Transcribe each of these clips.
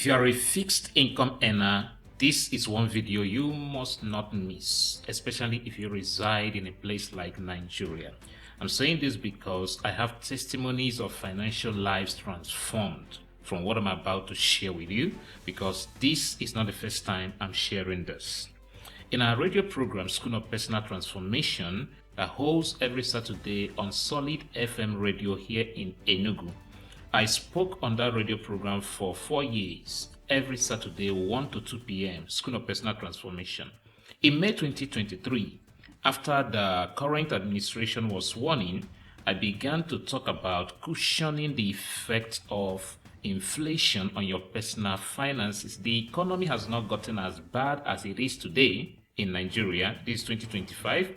If you are a fixed income earner, this is one video you must not miss, especially if you reside in a place like Nigeria. I'm saying this because I have testimonies of financial lives transformed from what I'm about to share with you, because this is not the first time I'm sharing this. In our radio program, School of Personal Transformation, that holds every Saturday on Solid FM radio here in Enugu, I spoke on that radio program for 4 years, every Saturday 1 to 2 p.m., School of Personal Transformation. In May 2023, after the current administration was sworn in, I began to talk about cushioning the effect of inflation on your personal finances. The economy has not gotten as bad as it is today in Nigeria. This is 2025.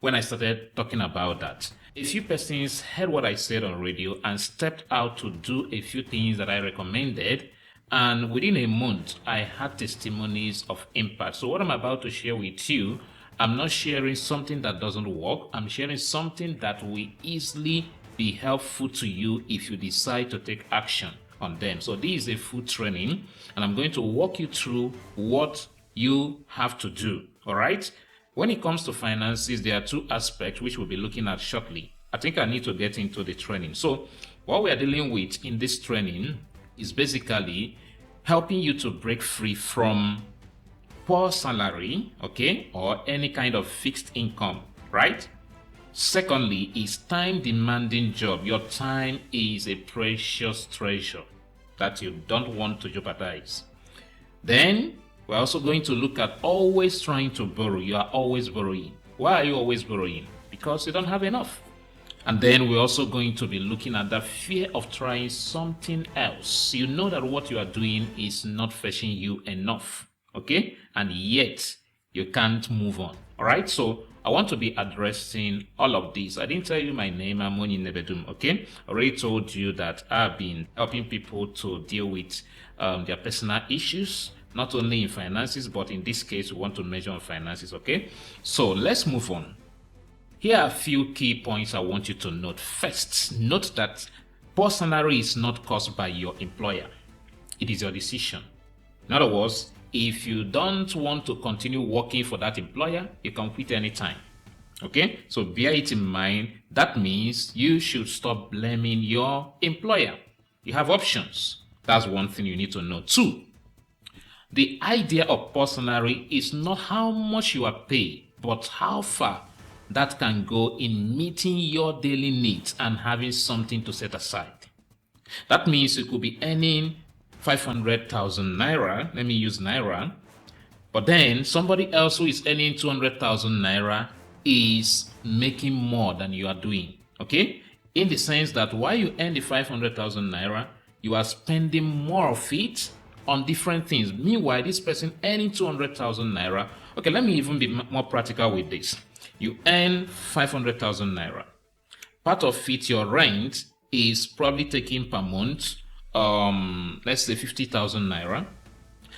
When I started talking about that, a few persons heard what I said on radio and stepped out to do a few things that I recommended, and within a month I had testimonies of impact. So what I'm about to share with you, I'm not sharing something that doesn't work. I'm sharing something that will easily be helpful to you if you decide to take action on them. So this is a full training, and I'm going to walk you through what you have to do. All right. When it comes to finances, there are two aspects which we'll be looking at shortly. I think I need to get into the training. So what we are dealing with in this training is basically helping you to break free from poor salary, okay, or any kind of fixed income, right? Secondly, is time demanding job. Your time is a precious treasure that you don't want to jeopardize. Then we're also going to look at always trying to borrow. You are always borrowing. Why are you always borrowing? Because you don't have enough. And then we're also going to be looking at the fear of trying something else. You know that what you are doing is not fetching you enough, okay? And yet you can't move on. All right, so I want to be addressing all of these. I didn't tell you my name. I'm Onyi Nnebedum, okay? I already told you that I've been helping people to deal with their personal issues, not only in finances, but in this case, we want to measure on finances, okay? So let's move on. Here are a few key points I want you to note. First, note that poor salary is not caused by your employer. It is your decision. In other words, if you don't want to continue working for that employer, you can quit anytime. Okay? So bear it in mind. That means you should stop blaming your employer. You have options. That's one thing you need to know. Two, the idea of poor salary is not how much you are paid, but how far that can go in meeting your daily needs and having something to set aside. That means you could be earning 500,000 naira, let me use naira, but then somebody else who is earning 200,000 naira is making more than you are doing, okay? In the sense that while you earn the 500,000 naira, you are spending more of it on different things. Meanwhile, this person earning 200,000 naira, okay, let me even be more practical with this. You earn 500,000 naira. Part of it, your rent, is probably taking per month, let's say 50,000 naira.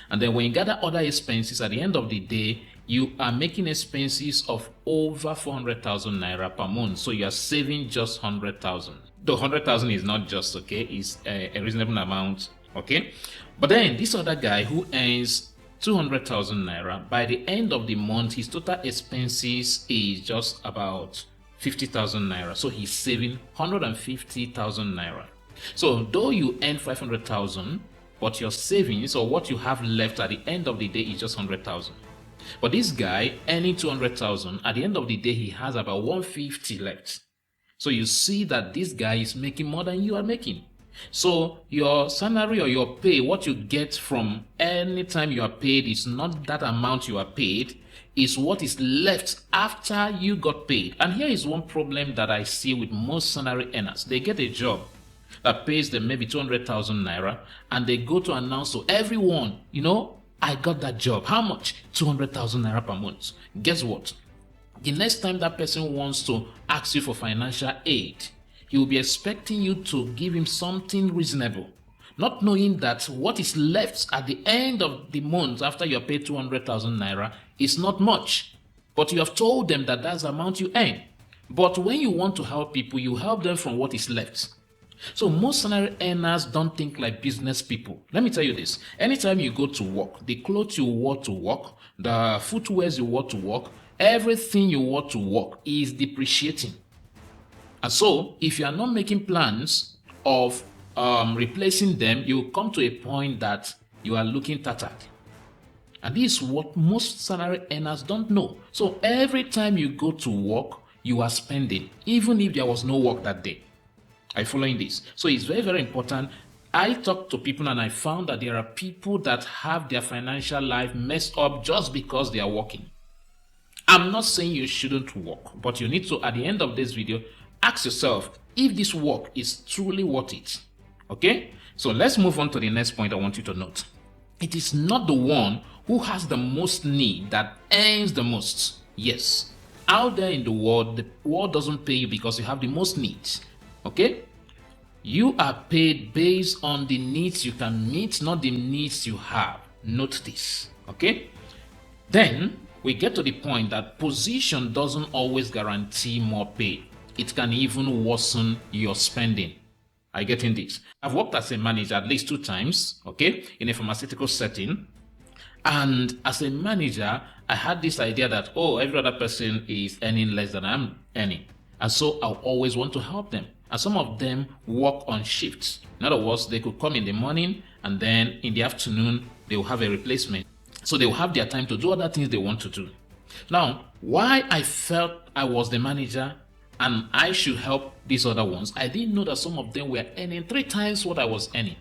And then when you gather other expenses, at the end of the day, you are making expenses of over 400,000 naira per month. So you are saving just 100,000. The 100,000 is not just, okay, it's a reasonable amount, okay? But then this other guy who earns 200,000 naira, by the end of the month, his total expenses is just about 50,000 naira. So he's saving 150,000 naira. So though you earn 500,000, but your savings or what you have left at the end of the day is just 100,000. But this guy earning 200,000, at the end of the day, he has about 150 left. So you see that this guy is making more than you are making. So your salary or your pay, what you get from any time you are paid, is not that amount you are paid, is what is left after you got paid. And here is one problem that I see with most salary earners. They get a job that pays them maybe 200,000 naira, and they go to announce to everyone, you know, I got that job. How much? 200,000 naira per month. Guess what? The next time that person wants to ask you for financial aid, he will be expecting you to give him something reasonable, not knowing that what is left at the end of the month after you are paid 200,000 naira is not much. But you have told them that that's the amount you earn. But when you want to help people, you help them from what is left. So most salary earners don't think like business people. Let me tell you this. Anytime you go to work, the clothes you wore to work, the footwear you wore to work, everything you wore to work is depreciating. And so if you are not making plans of replacing them, you will come to a point that you are looking tattered. And this is what most salary earners don't know. So every time you go to work, you are spending, even if there was no work that day. Are you following this? So it's very, very important. I talk to people and I found that there are people that have their financial life messed up just because they are working. I'm not saying you shouldn't work, but you need to, at the end of this video, ask yourself if this work is truly worth it. Okay? So let's move on to the next point I want you to note. It is not the one who has the most need that earns the most. Yes. Out there in the world doesn't pay you because you have the most needs. Okay? You are paid based on the needs you can meet, not the needs you have. Note this. Okay? Then we get to the point that position doesn't always guarantee more pay. It can even worsen your spending. Are you getting this? I've worked as a manager at least 2 times, okay, in a pharmaceutical setting. And as a manager, I had this idea that, oh, every other person is earning less than I'm earning. And so I always want to help them. And some of them work on shifts. In other words, they could come in the morning and then in the afternoon, they will have a replacement. So they will have their time to do other things they want to do. Now, why I felt I was the manager and I should help these other ones, I didn't know that some of them were earning 3 times what I was earning.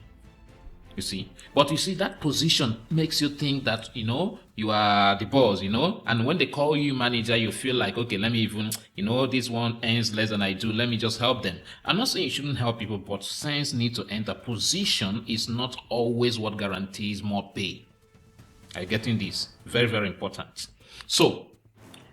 You see, but you see, that position makes you think that, you are the boss, and when they call you manager, you feel like, okay, let me even, this one earns less than I do, let me just help them. I'm not saying you shouldn't help people, but sense need to enter. Position is not always what guarantees more pay. Are you getting this? Very, very important. So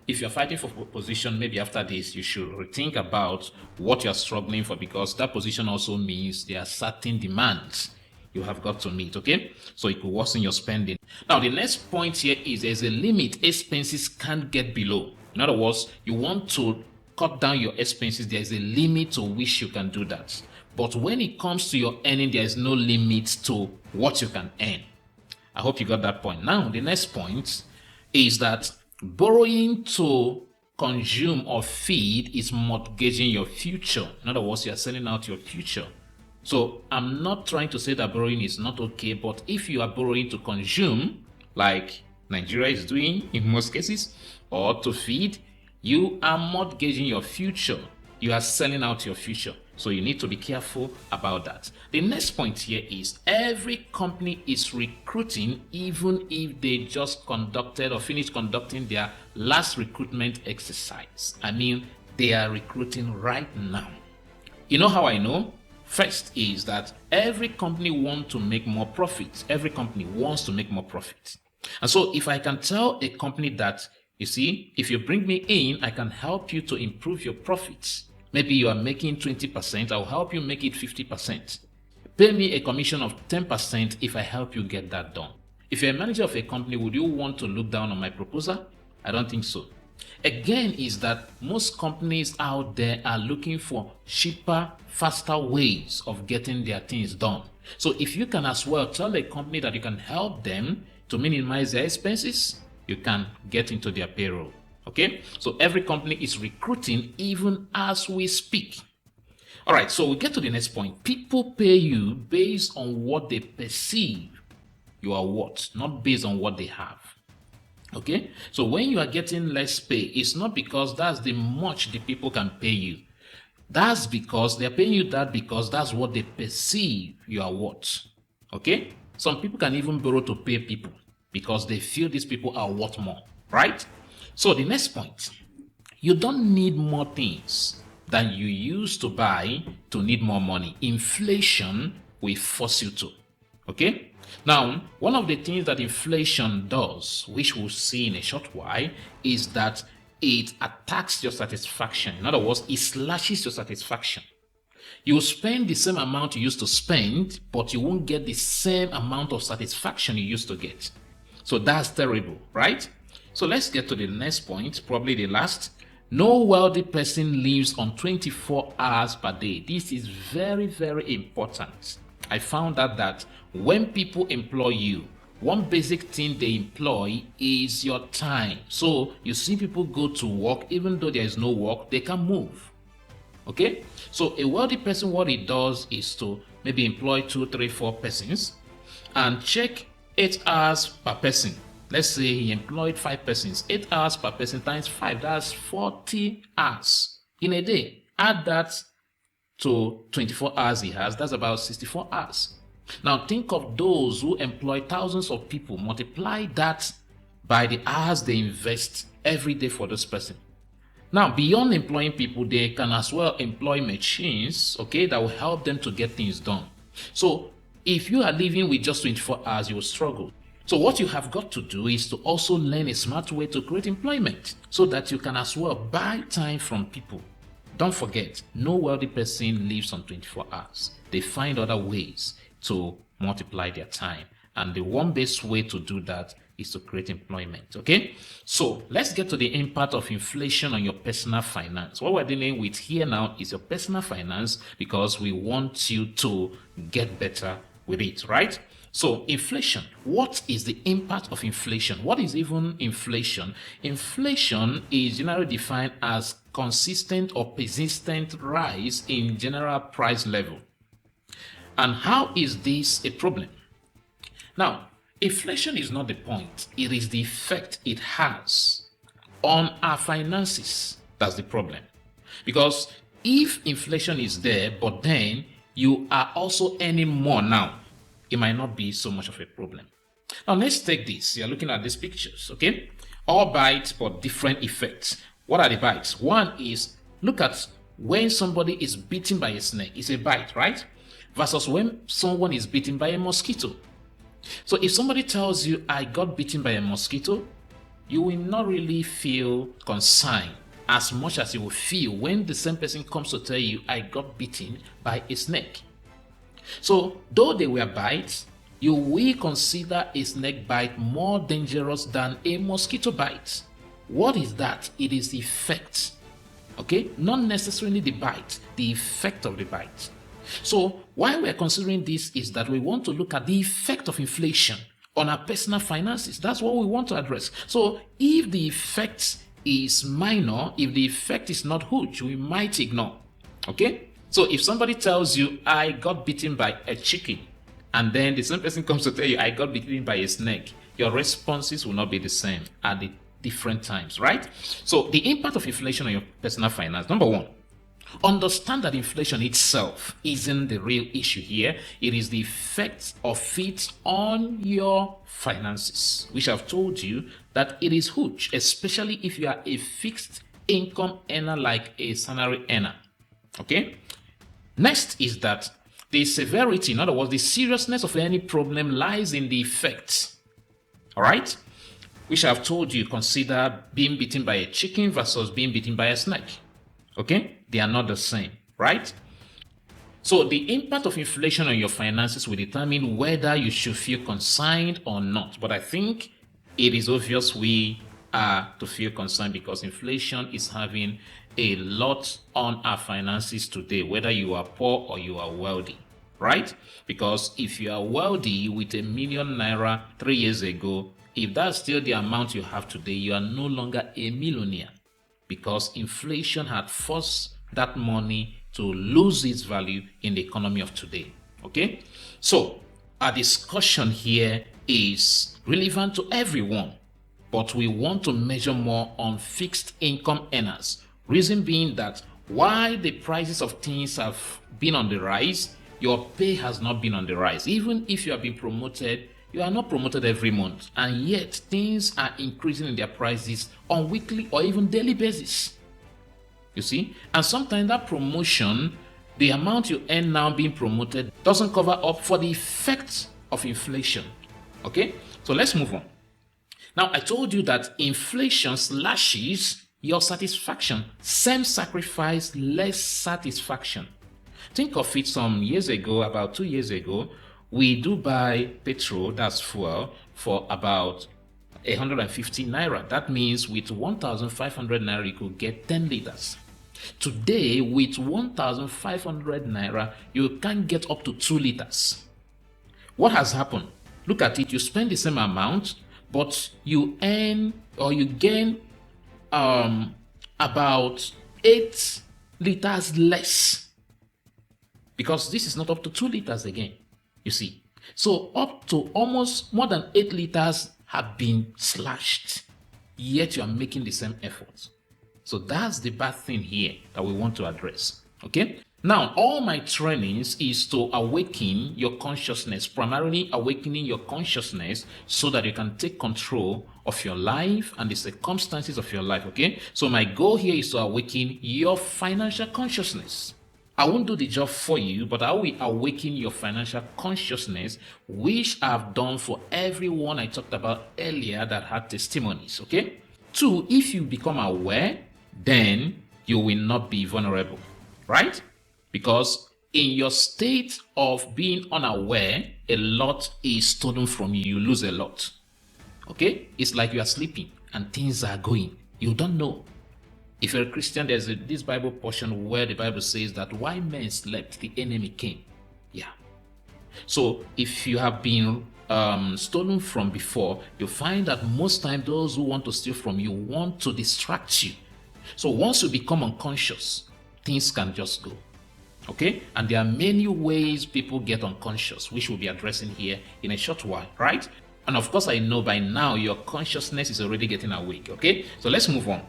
if you're fighting for position, maybe after this, you should rethink about what you're struggling for, because that position also means there are certain demands you have got to meet, okay? So it could worsen your spending. Now, the next point here is there's a limit expenses can't get below. In other words, you want to cut down your expenses, there's a limit to which you can do that. But when it comes to your earning, there is no limit to what you can earn. I hope you got that point. Now, the next point is that borrowing to consume or feed is mortgaging your future. In other words, you are selling out your future. So I'm not trying to say that borrowing is not okay, but if you are borrowing to consume, like Nigeria is doing in most cases, or to feed, you are mortgaging your future. You are selling out your future. So you need to be careful about that. The next point here is every company is recruiting even if they just conducted or finished conducting their last recruitment exercise. I mean, they are recruiting right now. You know how I know? First is that every company wants to make more profit. Every company wants to make more profit. And so if I can tell a company that, you see, if you bring me in, I can help you to improve your profits. Maybe you are making 20%, I'll help you make it 50%. Pay me a commission of 10% if I help you get that done. If you're a manager of a company, would you want to look down on my proposal? I don't think so. Again, is that most companies out there are looking for cheaper, faster ways of getting their things done. So if you can as well tell a company that you can help them to minimize their expenses, you can get into their payroll. Okay, so every company is recruiting even as we speak. All right, so we get to the next point. People pay you based on what they perceive you are worth, not based on what they have. Okay, so when you are getting less pay, it's not because that's the much the people can pay you. That's because they're paying you that because that's what they perceive you are worth. Okay, some people can even borrow to pay people because they feel these people are worth more, right? So the next point, you don't need more things than you used to buy to need more money. Inflation will force you to. Okay? Now, one of the things that inflation does, which we'll see in a short while, is that it attacks your satisfaction. In other words, it slashes your satisfaction. You will spend the same amount you used to spend, but you won't get the same amount of satisfaction you used to get. So that's terrible, right? So let's get to the next point, probably the last. No wealthy person lives on 24 hours per day. This is very, very important. I found out that when people employ you, one basic thing they employ is your time. So you see people go to work, even though there is no work, they can move. Okay? So a wealthy person, what he does is to maybe employ 2, 3, 4 persons and check 8 hours per person. Let's say he employed 5 persons, 8 hours per person times 5, that's 40 hours in a day. Add that to 24 hours he has, that's about 64 hours. Now think of those who employ thousands of people, multiply that by the hours they invest every day for this person. Now, beyond employing people, they can as well employ machines, okay, that will help them to get things done. So if you are living with just 24 hours, you will struggle. So what you have got to do is to also learn a smart way to create employment so that you can as well buy time from people. Don't forget, no wealthy person lives on 24 hours. They find other ways to multiply their time. And the one best way to do that is to create employment. Okay, so let's get to the impact of inflation on your personal finance. What we're dealing with here now is your personal finance, because we want you to get better with it, right? So inflation, what is the impact of inflation? What is even inflation? Inflation is generally defined as consistent or persistent rise in general price level. And how is this a problem? Now, inflation is not the point. It is the effect it has on our finances. That's the problem. Because if inflation is there, but then you are also earning more now, it might not be so much of a problem. Now, let's take this. You're looking at these pictures, okay? All bites, but different effects. What are the bites? One is, look at when somebody is bitten by a snake. It's a bite, right? Versus when someone is bitten by a mosquito. So if somebody tells you, I got bitten by a mosquito, you will not really feel concerned as much as you will feel when the same person comes to tell you, I got bitten by a snake. So though they were bites, you will consider a snake bite more dangerous than a mosquito bite. What is that? It is the effect. Okay? Not necessarily the bite, the effect of the bite. So why we're considering this is that we want to look at the effect of inflation on our personal finances. That's what we want to address. So if the effect is minor, if the effect is not huge, we might ignore. Okay? So if somebody tells you, I got bitten by a chicken, and then the same person comes to tell you, I got bitten by a snake, your responses will not be the same at the different times, right? So the impact of inflation on your personal finance. Number one, understand that inflation itself isn't the real issue here. It is the effect of it on your finances, which I've told you that it is huge, especially if you are a fixed income earner like a salary earner. Okay? Next is that the severity, in other words, the seriousness of any problem lies in the effect. All right? Which I've told you, consider being bitten by a chicken versus being bitten by a snake. Okay? They are not the same, right? So the impact of inflation on your finances will determine whether you should feel concerned or not. But I think it is obvious we are to feel concerned because inflation is having a lot on our finances today, whether you are poor or you are wealthy, right? Because if you are wealthy with ₦1 million 3 years ago, if that's still the amount you have today, you are no longer a millionaire because inflation had forced that money to lose its value in the economy of today. Okay? So our discussion here is relevant to everyone, but we want to measure more on fixed income earners. Reason being that while the prices of things have been on the rise, your pay has not been on the rise. Even if you have been promoted, you are not promoted every month, and yet things are increasing in their prices on weekly or even daily basis. You see? And sometimes that promotion, the amount you earn now being promoted, doesn't cover up for the effects of inflation. Okay? So let's move on. Now, I told you that inflation slashes your satisfaction. Same sacrifice, less satisfaction. Think of it some years ago, about 2 years ago, we do buy petrol, that's fuel, for about 150 naira. That means with 1,500 naira, you could get 10 liters. Today, with 1,500 naira, you can get up to 2 liters. What has happened? Look at it. You spend the same amount, but you earn or you gain about 8 liters less, because this is not up to 2 liters again, you see. So up to almost more than 8 liters have been slashed, yet you are making the same effort. So that's the bad thing here that we want to address. Okay. Now, all my trainings is to awaken your consciousness, primarily awakening your consciousness so that you can take control of your life and the circumstances of your life, okay? So my goal here is to awaken your financial consciousness. I won't do the job for you, but I will awaken your financial consciousness, which I've done for everyone I talked about earlier that had testimonies, okay? 2, if you become aware, then you will not be vulnerable, right? Because in your state of being unaware, a lot is stolen from you. You lose a lot. Okay? It's like you are sleeping and things are going. You don't know. If you're a Christian, there's this Bible portion where the Bible says that while men slept, the enemy came. Yeah. So if you have been stolen from before, you find that most times those who want to steal from you want to distract you. So once you become unconscious, things can just go. Okay, and there are many ways people get unconscious, which we'll be addressing here in a short while, right? And of course, I know by now your consciousness is already getting awake. Okay, so let's move on.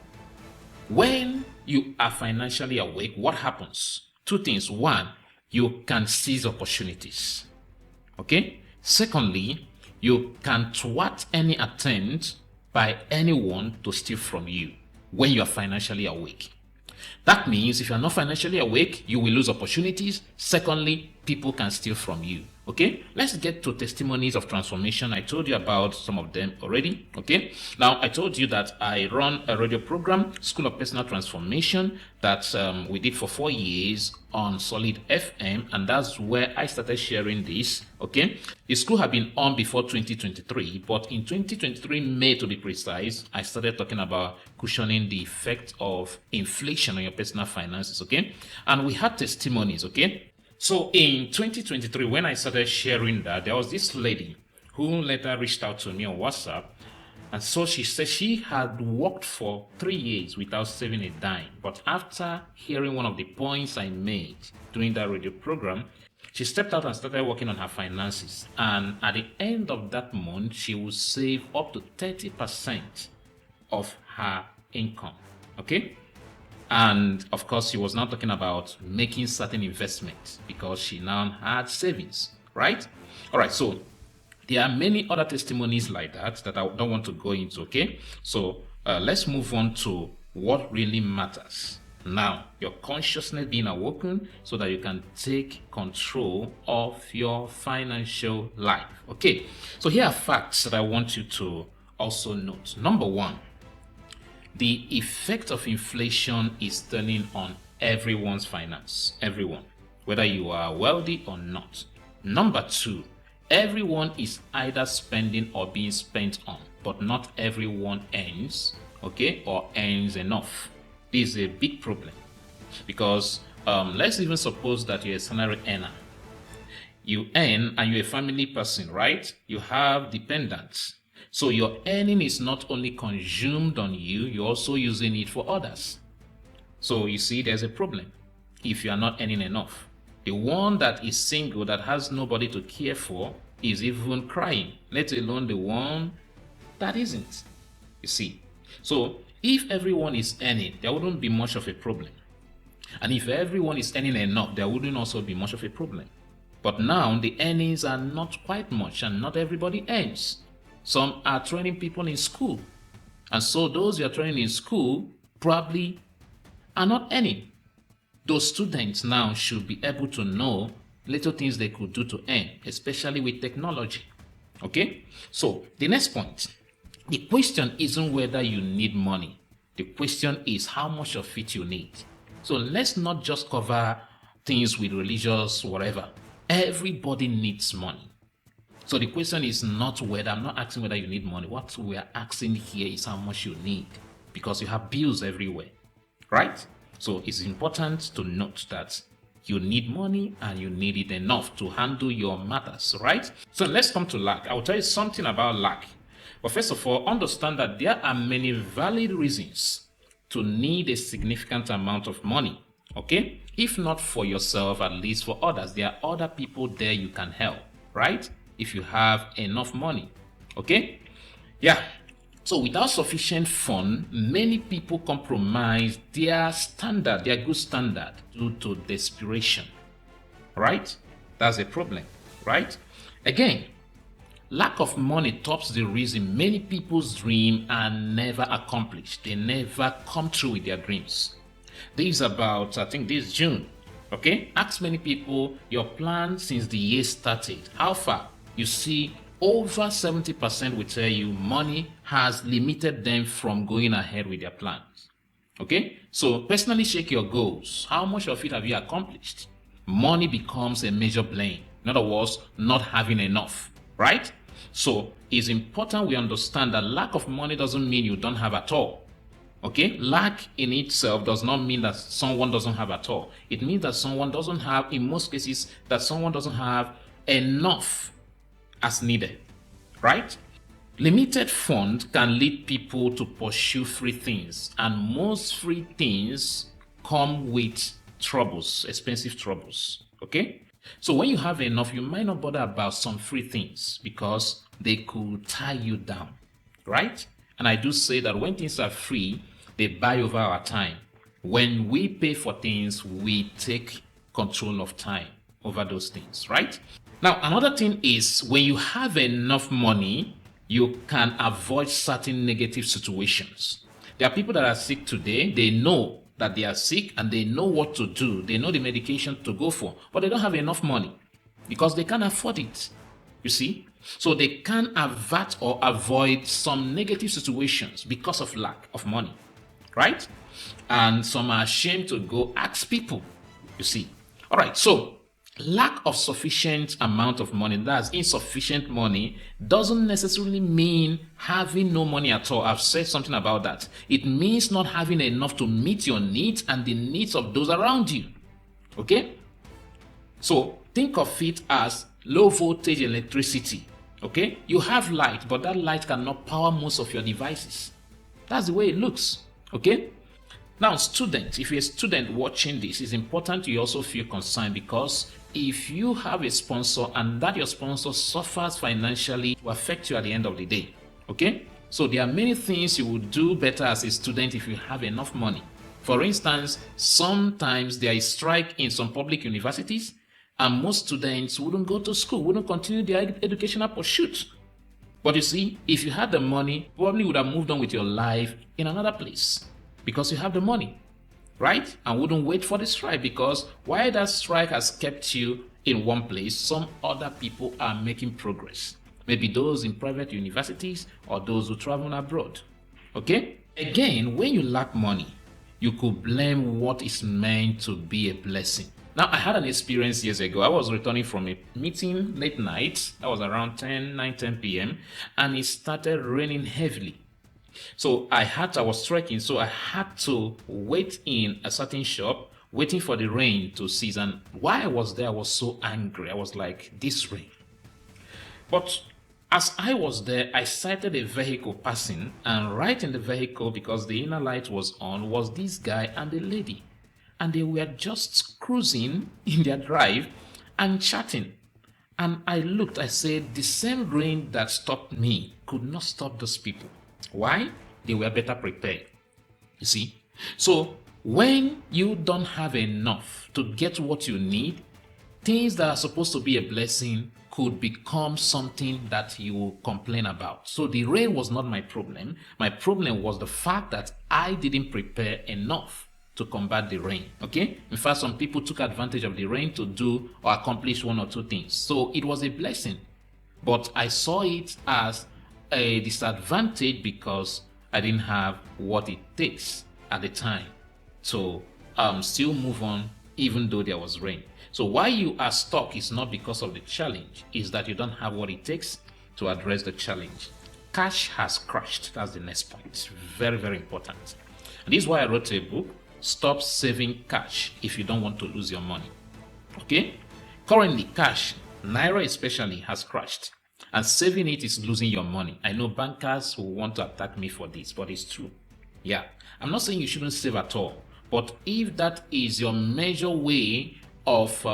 When you are financially awake, what happens? 2 things. 1, you can seize opportunities. Okay. Secondly, you can thwart any attempt by anyone to steal from you when you are financially awake. That means if you are not financially awake, you will lose opportunities. Secondly, people can steal from you. Okay, let's get to testimonies of transformation. I told you about some of them already. Okay, now I told you that I run a radio program, School of Personal Transformation, that we did for 4 years on Solid FM, and that's where I started sharing this. Okay, the school had been on before 2023, but in 2023 May to be precise, I started talking about cushioning the effect of inflation on your personal finances. Okay, and we had testimonies. Okay. So in 2023, when I started sharing that, there was this lady who later reached out to me on WhatsApp. And so she said she had worked for 3 years without saving a dime. But after hearing one of the points I made during that radio program, she stepped out and started working on her finances. And at the end of that month, she would save up to 30% of her income. Okay? And of course, she was now talking about making certain investments because she now had savings, right? All right, so there are many other testimonies like that that I don't want to go into, okay? So let's move on to what really matters. Now, your consciousness being awoken so that you can take control of your financial life, okay? So here are facts that I want you to also note. Number 1. The effect of inflation is turning on everyone's finance. Everyone, whether you are wealthy or not. Number 2, everyone is either spending or being spent on, but not everyone earns, okay, or earns enough. This is a big problem because let's even suppose that you're a salary earner. You earn and you're a family person, right? You have dependents. So your earning is not only consumed on you, you're also using it for others. So you see, there's a problem if you are not earning enough. The one that is single, that has nobody to care for, is even crying, let alone the one that isn't. You see, so if everyone is earning, there wouldn't be much of a problem. And if everyone is earning enough, there wouldn't also be much of a problem. But now the earnings are not quite much and not everybody earns. Some are training people in school. And so those you are training in school probably are not earning. Those students now should be able to know little things they could do to earn, especially with technology. Okay? So the next point, the question isn't whether you need money. The question is how much of it you need. So let's not just cover things with religious whatever. Everybody needs money. So the question is not whether, I'm not asking whether you need money. What we are asking here is how much you need, because you have bills everywhere, right? So it's important to note that you need money and you need it enough to handle your matters, right? So let's come to lack. I will tell you something about lack. But first of all, understand that there are many valid reasons to need a significant amount of money, okay? If not for yourself, at least for others. There are other people there you can help, right? If you have enough money, okay? Yeah. So without sufficient fund, many people compromise their standard, their good standard, due to desperation, right? That's a problem, right? Again, lack of money tops the reason many people's dreams are never accomplished. They never come true with their dreams. This is about, I think this June, okay? Ask many people your plan since the year started. How far? You see, over 70% will tell you money has limited them from going ahead with their plans. Okay? So personally check your goals. How much of it have you accomplished? Money becomes a major blame. In other words, not having enough, right? So it's important we understand that lack of money doesn't mean you don't have at all. Okay? Lack in itself does not mean that someone doesn't have at all. It means that someone doesn't have, in most cases, that someone doesn't have enough as needed, right? Limited funds can lead people to pursue free things, and most free things come with troubles, expensive troubles, okay? So when you have enough, you might not bother about some free things because they could tie you down, right? And I do say that when things are free, they buy over our time. When we pay for things, we take control of time over those things, right? Now, another thing is when you have enough money, you can avoid certain negative situations. There are people that are sick today. They know that they are sick and they know what to do. They know the medication to go for, but they don't have enough money because they can't afford it. You see? So they can avert or avoid some negative situations because of lack of money, right? And some are ashamed to go ask people, you see. All right, so lack of sufficient amount of money, that's insufficient money, doesn't necessarily mean having no money at all. I've said something about that. It means not having enough to meet your needs and the needs of those around you. Okay? So think of it as low voltage electricity. Okay? You have light, but that light cannot power most of your devices. That's the way it looks. Okay? Now, students, if you're a student watching this, it's important you also feel concerned, because if you have a sponsor and that your sponsor suffers financially, it will affect you at the end of the day. Okay? So there are many things you would do better as a student if you have enough money. For instance, sometimes there is strike in some public universities and most students wouldn't go to school, wouldn't continue their educational pursuit. But you see, if you had the money, probably would have moved on with your life in another place because you have the money, right? And wouldn't wait for the strike, because while that strike has kept you in one place, some other people are making progress. Maybe those in private universities or those who travel abroad. Okay? Again, when you lack money, you could blame what is meant to be a blessing. Now, I had an experience years ago. I was returning from a meeting late night. That was around 10 p.m. and it started raining heavily. So I was trekking, so I had to wait in a certain shop, waiting for the rain to cease. And while I was there, I was so angry. I was like, this rain. But as I was there, I sighted a vehicle passing, and right in the vehicle, because the inner light was on, was this guy and a lady. And they were just cruising in their drive and chatting. And I looked, I said, the same rain that stopped me could not stop those people. Why? They were better prepared. You see? So when you don't have enough to get what you need, things that are supposed to be a blessing could become something that you will complain about. So the rain was not my problem. My problem was the fact that I didn't prepare enough to combat the rain. Okay? In fact, some people took advantage of the rain to do or accomplish one or two things. So it was a blessing. But I saw it as a disadvantage because I didn't have what it takes at the time to still move on even though there was rain. So why you are stuck is not because of the challenge, it's that you don't have what it takes to address the challenge. Cash has crashed. That's the next point. Very, very important. And this is why I wrote a book, Stop Saving Cash If You Don't Want to Lose Your Money. Okay? Currently, cash, Naira especially, has crashed. And saving it is losing your money. I know bankers will want to attack me for this, but it's true. Yeah. I'm not saying you shouldn't save at all. But if that is your major way of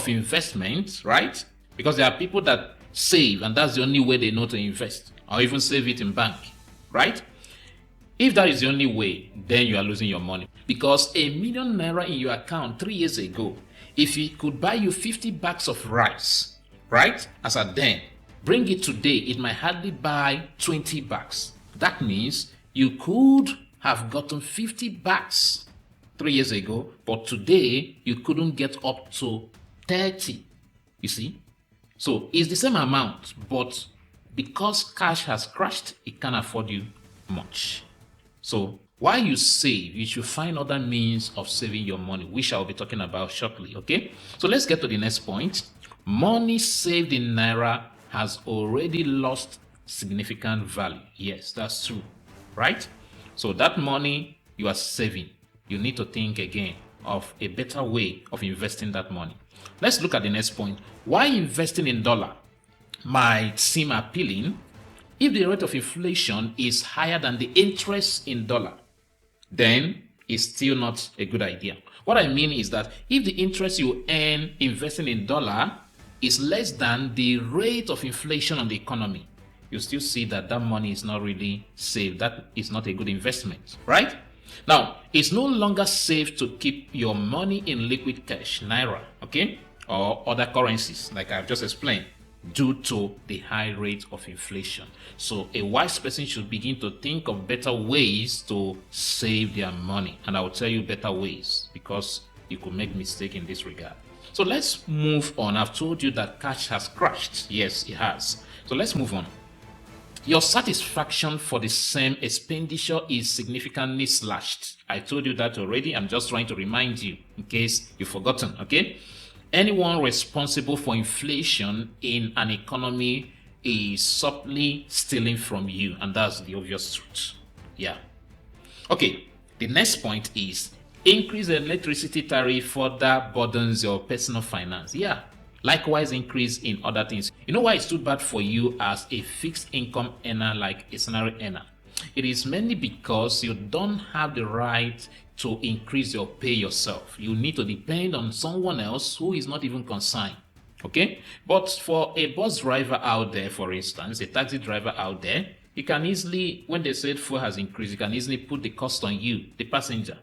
investment, right? Because there are people that save and that's the only way they know to invest, or even save it in bank, right? If that is the only way, then you are losing your money. Because a million naira in your account 3 years ago, if it could buy you 50 bags of rice, right, as at then, bring it today, it might hardly buy 20 bags. That means you could have gotten 50 bags 3 years ago, but today you couldn't get up to 30. You see? So it's the same amount, but because cash has crashed, it can't afford you much. So while you save, you should find other means of saving your money, which I'll be talking about shortly, okay? So let's get to the next point. Money saved in Naira has already lost significant value. Yes, that's true, right? So that money you are saving, you need to think again of a better way of investing that money. Let's look at the next point. Why investing in dollar might seem appealing if the rate of inflation is higher than the interest in dollar, then it's still not a good idea. What I mean is that if the interest you earn investing in dollar is less than the rate of inflation on the economy, you still see that that money is not really safe. That is not a good investment, right? Now, it's no longer safe to keep your money in liquid cash, Naira, okay, or other currencies, like I've just explained, due to the high rate of inflation. So a wise person should begin to think of better ways to save their money. And I will tell you better ways, because you could make mistake in this regard. So let's move on. I've told you that cash has crashed. Yes, it has. So let's move on. Your satisfaction for the same expenditure is significantly slashed. I told you that already. I'm just trying to remind you in case you've forgotten, okay? Anyone responsible for inflation in an economy is subtly stealing from you, and that's the obvious truth. Yeah. Okay, the next point is increase the electricity tariff further burdens your personal finance. Yeah. Likewise, increase in other things. You know why it's too bad for you as a fixed income earner, like a salary earner? It is mainly because you don't have the right to increase your pay yourself. You need to depend on someone else who is not even concerned. Okay? But for a bus driver out there, for instance, a taxi driver out there, you can easily, when they said fuel has increased, you can easily put the cost on you, the passenger,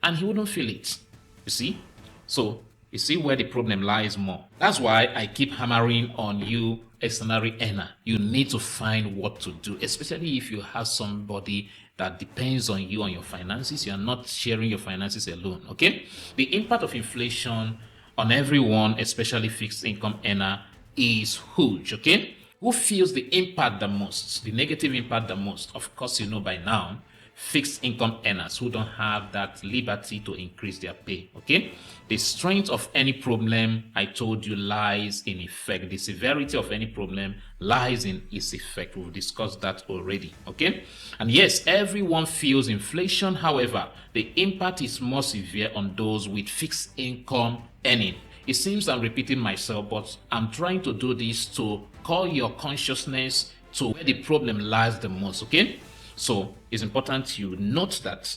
and he wouldn't feel it. You see? So you see where the problem lies more. That's why I keep hammering on you, a salary earner. You need to find what to do, especially if you have somebody that depends on you, on your finances. You are not sharing your finances alone, okay? The impact of inflation on everyone, especially fixed income earner, is huge, okay? Who feels the impact the most, the negative impact the most? Of course, you know by now, fixed income earners who don't have that liberty to increase their pay, okay? The strength of any problem, I told you, lies in effect. The severity of any problem lies in its effect. We've discussed that already, okay? And yes, everyone feels inflation. However, the impact is more severe on those with fixed income earning. It seems I'm repeating myself, but I'm trying to do this to call your consciousness to where the problem lies the most, okay? So it's important you note that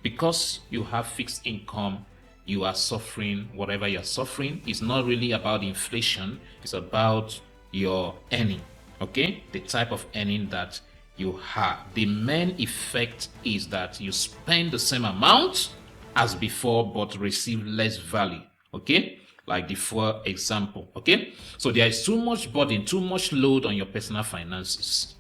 because you have fixed income, you are suffering whatever you're suffering. It's not really about inflation. It's about your earning, okay? The type of earning that you have. The main effect is that you spend the same amount as before but receive less value, okay? Like the fuel example, okay? So there is too much burden, too much load on your personal finances.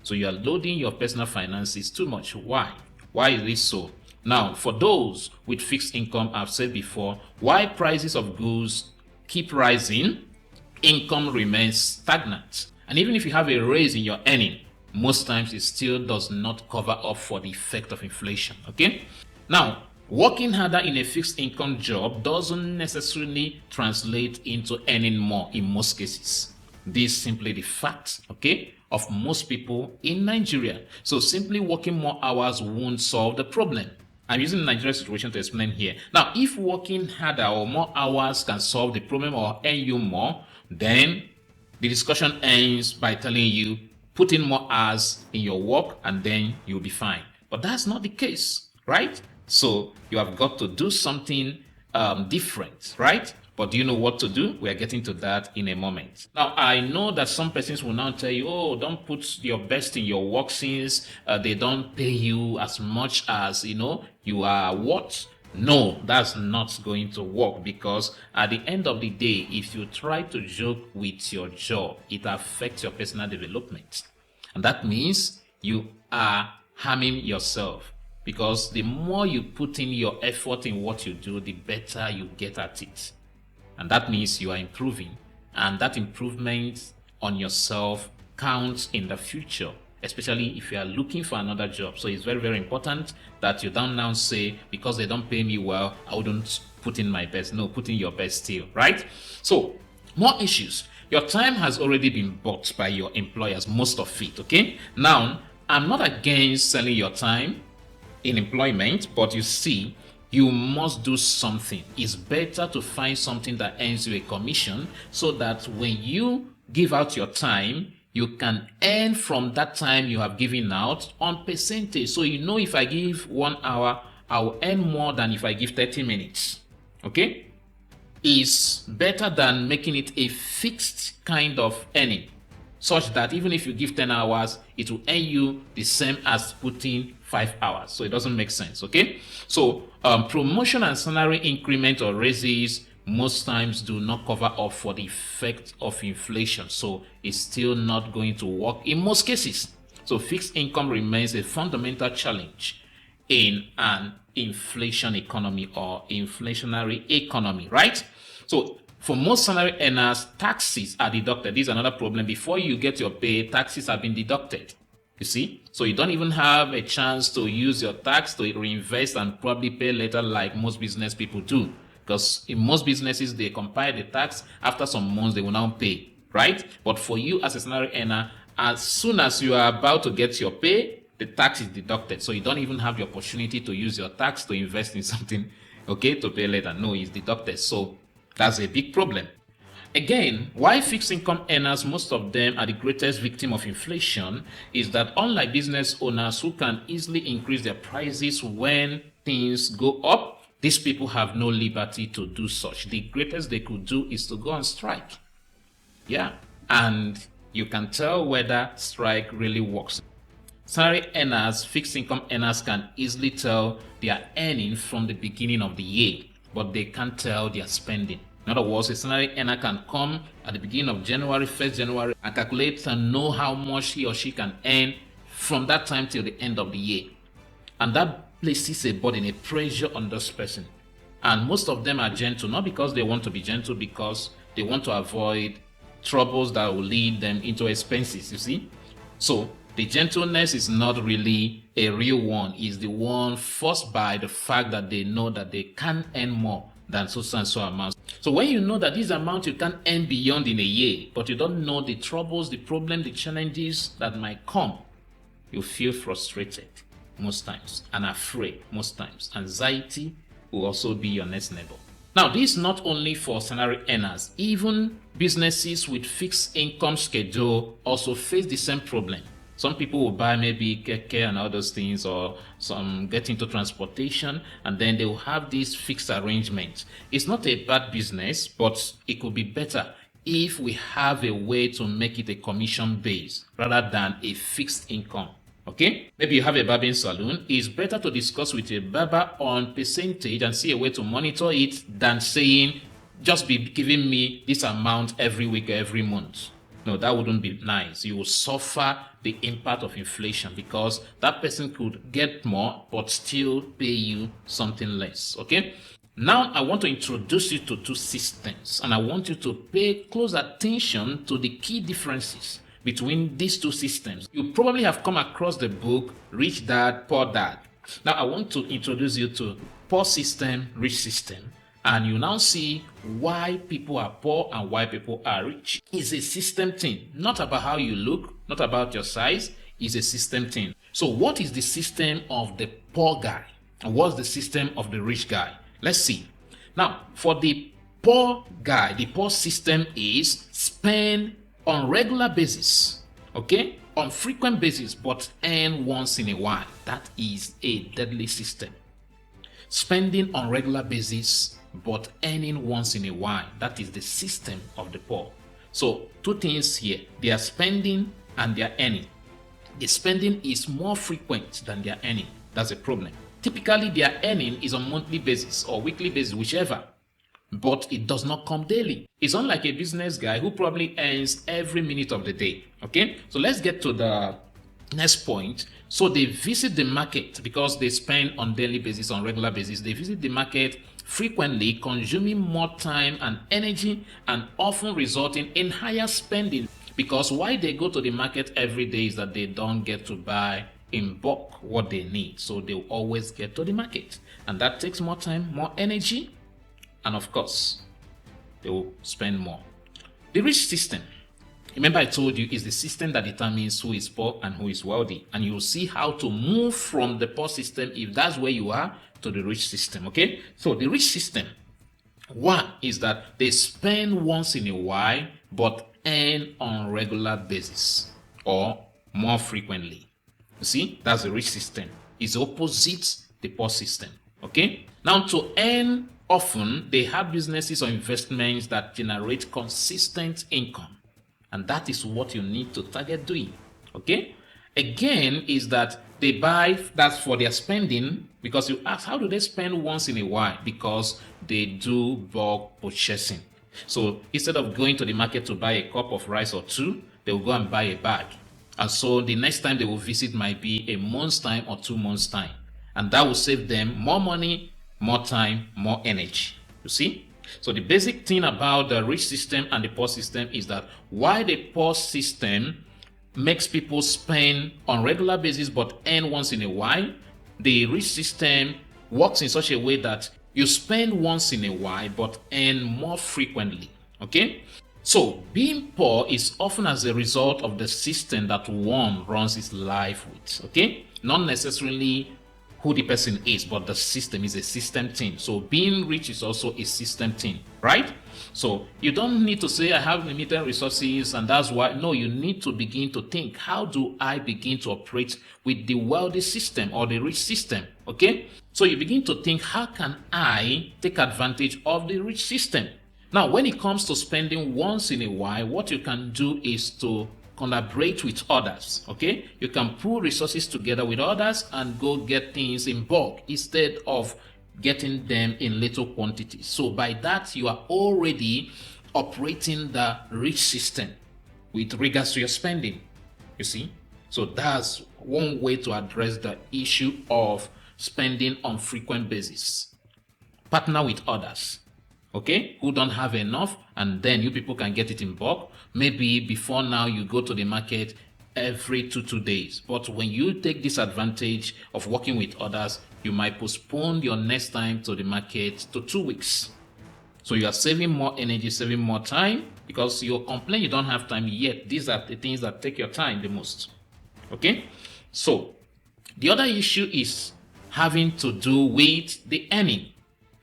So you are loading your personal finances too much. Why? Why is this so? Now, for those with fixed income, I've said before, while prices of goods keep rising, income remains stagnant. And even if you have a raise in your earning, most times it still does not cover up for the effect of inflation, okay? Now, Working harder in a fixed income job doesn't necessarily translate into earning more in most cases. This is simply the fact, okay, of most people in Nigeria. So simply working more hours won't solve the problem. I'm using the Nigerian situation to explain here. Now, if working harder or more hours can solve the problem or earn you more, then the discussion ends by telling you, put in more hours in your work and then you'll be fine. But that's not the case, right? So you have got to do something different, right? But do you know what to do? We are getting to that in a moment. Now, I know that some persons will now tell you, oh, don't put your best in your work since they don't pay you as much as, you are what? No, that's not going to work, because at the end of the day, if you try to joke with your job, it affects your personal development. And that means you are harming yourself, because the more you put in your effort in what you do, the better you get at it. And that means you are improving, and that improvement on yourself counts in the future, especially if you are looking for another job. So it's very, very important that you don't now say, because they don't pay me well, I wouldn't put in my best. No, put in your best still, right? So more issues. Your time has already been bought by your employers, most of it, okay? Now, I'm not against selling your time in employment, but you see, you must do something. It's better to find something that earns you a commission, so that when you give out your time, you can earn from that time you have given out on percentage. So if I give 1 hour, I'll earn more than if I give 30 minutes. Okay? It's better than making it a fixed kind of earning, such that even if you give 10 hours, it will earn you the same as putting 5 hours. So it doesn't make sense, okay? So promotion and salary increment or raises most times do not cover up for the effect of inflation. So it's still not going to work in most cases. So fixed income remains a fundamental challenge in an inflation economy or inflationary economy, right? So for most salary earners, taxes are deducted. This is another problem. Before you get your pay, taxes have been deducted. You see? So you don't even have a chance to use your tax to reinvest and probably pay later like most business people do. Because in most businesses, they compile the tax. After some months, they will now pay, right? But for you as a salary earner, as soon as you are about to get your pay, the tax is deducted. So you don't even have the opportunity to use your tax to invest in something, okay, to pay later. No, it's deducted. So that's a big problem. Again, why fixed income earners, most of them are the greatest victim of inflation, is that unlike business owners who can easily increase their prices when things go up, these people have no liberty to do such. The greatest they could do is to go on strike. Yeah, and you can tell whether strike really works. Salary earners, fixed income earners can easily tell their earnings from the beginning of the year, but they can't tell their spending. In other words, a salary earner can come at the beginning of January, 1st January, and calculate and know how much he or she can earn from that time till the end of the year. And that places a burden, a pressure on this person. And most of them are gentle, not because they want to be gentle, because they want to avoid troubles that will lead them into expenses, you see. So the gentleness is not really a real one. It's the one forced by the fact that they know that they can earn more than so and so amount. So when you know that this amount you can earn beyond in a year, but you don't know the troubles, the problems, the challenges that might come, you feel frustrated most times and afraid most times. Anxiety will also be your next neighbor. Now, this is not only for salary earners. Even businesses with fixed income schedule also face the same problem. Some people will buy maybe keke and all those things, or some get into transportation, and then they will have this fixed arrangement. It's not a bad business, but it could be better if we have a way to make it a commission base rather than a fixed income. Okay? Maybe you have a barbering salon. It's better to discuss with a barber on percentage and see a way to monitor it than saying, just be giving me this amount every week or every month. No, that wouldn't be nice. You will suffer the impact of inflation, because that person could get more but still pay you something less. Okay? Now I want to introduce you to two systems, and I want you to pay close attention to the key differences between these two systems. You probably have come across the book Rich Dad, Poor Dad. Now I want to introduce you to poor system, rich system, and you now see why people are poor and why people are rich. It's a system thing, not about how you look, not about your size. It's a system thing. So what is the system of the poor guy and what's the system of the rich guy? Let's see. Now, for the poor guy, the poor system is spend on regular basis, okay, on frequent basis, but earn once in a while. That is a deadly system. Spending on regular basis, but earning once in a while. That is the system of the poor. So two things here. They are spending and they are earning. The spending is more frequent than their earning. That's a problem. Typically, their earning is on monthly basis or weekly basis, whichever. But it does not come daily. It's unlike a business guy who probably earns every minute of the day. Okay, so let's get to the next point. So they visit the market because they spend on daily basis, on regular basis. They visit the market frequently, consuming more time and energy, and often resulting in higher spending. Because why they go to the market every day is that they don't get to buy in bulk what they need. So they will always get to the market. And that takes more time, more energy, and of course, they will spend more. The rich system, remember I told you, is the system that determines who is poor and who is wealthy. And you will see how to move from the poor system, if that's where you are, to the rich system, okay? So the rich system, one is that they spend once in a while, but earn on regular basis or more frequently. You see, that's the rich system. It's opposite the poor system, okay? Now, to earn often, they have businesses or investments that generate consistent income. And that is what you need to target doing, okay? Again, is that they buy, that's for their spending, because you ask, how do they spend once in a while? Because they do bulk purchasing. So instead of going to the market to buy a cup of rice or two, they will go and buy a bag. And so the next time they will visit might be a month's time or 2 months' time. And that will save them more money, more time, more energy. You see? So the basic thing about the rich system and the poor system is that while the poor system makes people spend on regular basis but earn once in a while, the rich system works in such a way that you spend once in a while but earn more frequently. Okay? So being poor is often as a result of the system that one runs his life with. Okay? Not necessarily who the person is, but the system is a system thing. So being rich is also a system thing, right? So you don't need to say I have limited resources and that's why. No, you need to begin to think, how do I begin to operate with the wealthy system or the rich system? Okay, so you begin to think, how can I take advantage of the rich system? Now, when it comes to spending once in a while, what you can do is to collaborate with others. Okay, you can pool resources together with others and go get things in bulk instead of getting them in little quantities. So by that, you are already operating the rich system with regards to your spending. You see, so that's one way to address the issue of spending on frequent basis. Partner with others, okay, who don't have enough, and then you people can get it in bulk. Maybe before now you go to the market every 2 days, but when you take this advantage of working with others, you might postpone your next time to the market to 2 weeks. So you are saving more energy, saving more time, because you complain you don't have time yet. These are the things that take your time the most. Okay, so the other issue is having to do with the earning.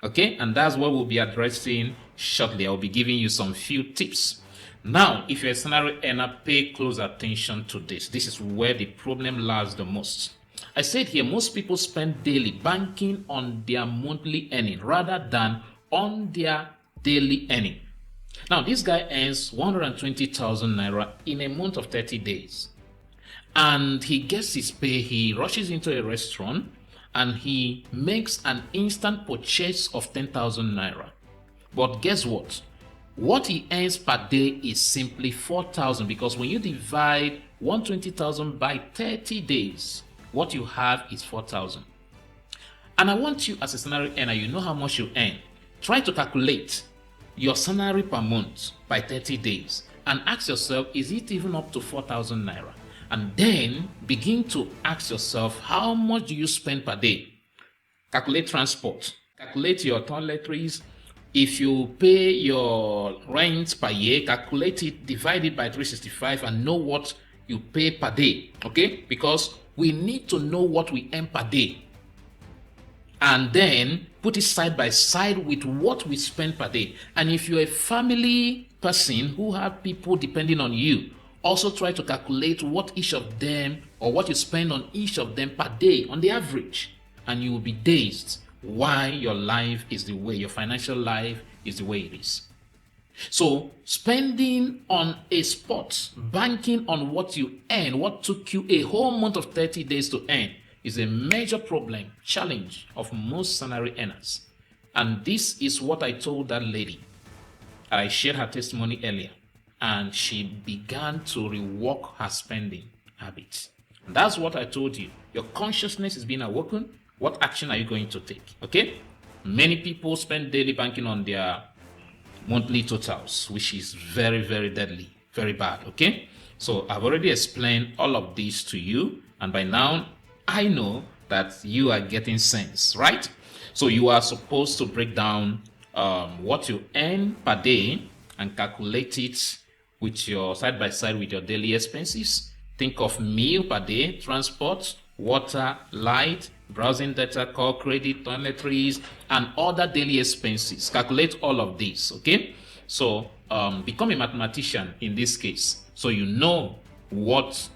Okay, and that's what we'll be addressing shortly. I'll be giving you some few tips. Now, if you're a salary earner, pay close attention to this. This is where the problem lies the most. I said here, most people spend daily banking on their monthly earning rather than on their daily earning. Now, this guy earns 120,000 naira in a month of 30 days. And he gets his pay, he rushes into a restaurant, and he makes an instant purchase of 10,000 naira. But guess what? What he earns per day is simply 4,000, because when you divide 120,000 by 30 days, what you have is 4,000. And I want you, as a salary earner, you know how much you earn. Try to calculate your salary per month by 30 days and ask yourself, is it even up to 4,000 naira? And then begin to ask yourself, how much do you spend per day? Calculate transport. calculate your toiletries. If you pay your rent per year, calculate it, divide it by 365 and know what you pay per day, okay? Because we need to know what we earn per day. And then put it side by side with what we spend per day. And if you're a family person who have people depending on you, also try to calculate what each of them or what you spend on each of them per day on the average. And you will be dazed why your life is the way, your financial life is the way it is. So spending on a spot, banking on what you earn, what took you a whole month of 30 days to earn, is a major problem, challenge of most salary earners. And this is what I told that lady. I shared her testimony earlier, and she began to rework her spending habits. And that's what I told you. Your consciousness is being awoken. What action are you going to take? Okay? Many people spend daily banking on their monthly totals, which is very, very deadly, very bad. Okay? So I've already explained all of this to you, and by now I know that you are getting sense, right? So you are supposed to break down what you earn per day and calculate it with your side by side with your daily expenses. Think of meal per day, transport, water, light, browsing data, call, credit, toiletries, and other daily expenses. Calculate all of these, okay? So become a mathematician in this case, so you know what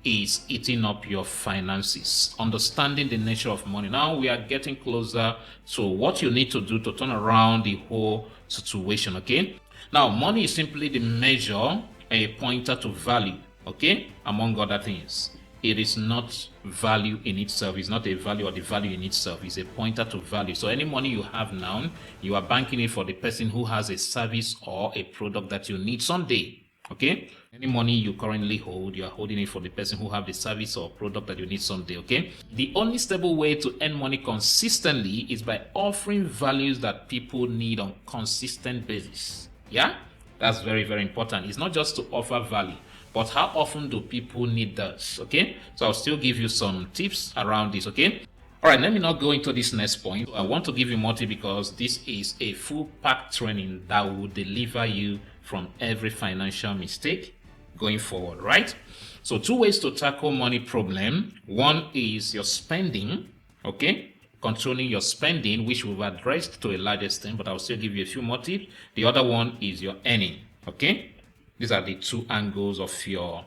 is eating up your finances, understanding the nature of money. Now we are getting closer to what you need to do to turn around the whole situation, okay? Now, money is simply the measure, a pointer to value, okay, among other things. It is not value in itself. It's not a value or the value in itself. It's a pointer to value. So any money you have now, you are banking it for the person who has a service or a product that you need someday. Okay? Any money you currently hold, you are holding it for the person who have the service or product that you need someday. Okay? The only stable way to earn money consistently is by offering values that people need on consistent basis. Yeah? That's very, very important. It's not just to offer value, but how often do people need that? Okay? So I'll still give you some tips around this. Okay? All right, let me not go into this next point. I want to give you more tips because this is a full pack training that will deliver you from every financial mistake going forward, right? So 2 ways to tackle money problem. One is your spending, okay? Controlling your spending, which we've addressed to a large extent, but I'll still give you a few more tips. The other one is your earning, okay? These are the 2 angles of your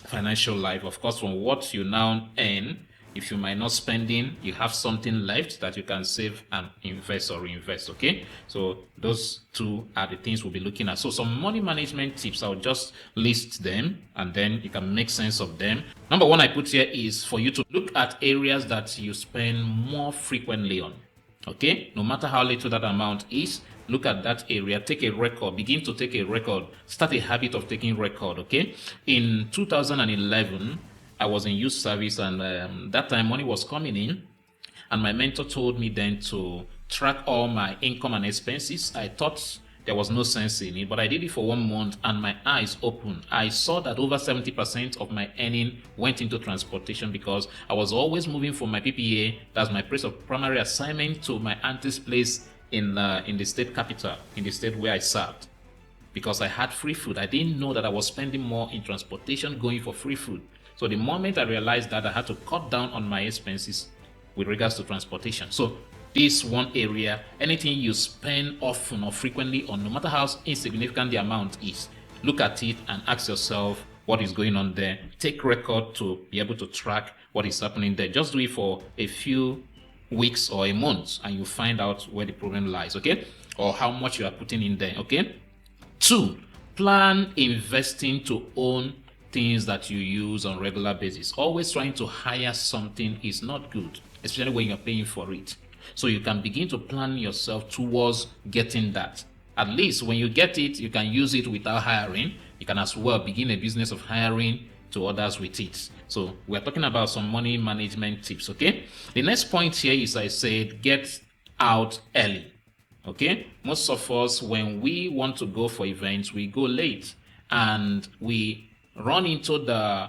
financial life. Of course, from what you now earn, if you might not spending, you have something left that you can save and invest or reinvest, okay? So those 2 are the things we'll be looking at. So some money management tips, I'll just list them and then you can make sense of them. Number 1 I put here is for you to look at areas that you spend more frequently on, okay? No matter how little that amount is, look at that area, take a record, begin to take a record, start a habit of taking record, okay? In 2011, I was in youth service, and that time money was coming in, and my mentor told me then to track all my income and expenses. I thought there was no sense in it, but I did it for 1 month and my eyes opened. I saw that over 70% of my earning went into transportation because I was always moving from my PPA, that's my place of primary assignment, to my auntie's place in the state capital, in the state where I served, because I had free food. I didn't know that I was spending more in transportation going for free food. So the moment I realized that, I had to cut down on my expenses with regards to transportation. So this one area, anything you spend often or frequently on, no matter how insignificant the amount is, look at it and ask yourself what is going on there. Take record to be able to track what is happening there. Just do it for a few weeks or a month and you find out where the problem lies, okay? Or how much you are putting in there, okay? 2, plan investing to own things that you use on regular basis. Always trying to hire something is not good, especially when you're paying for it. So you can begin to plan yourself towards getting that. At least when you get it, you can use it without hiring. You can as well begin a business of hiring to others with it. So we're talking about some money management tips, okay? The next point here is, I said, get out early, okay? Most of us, when we want to go for events, we go late and we run into the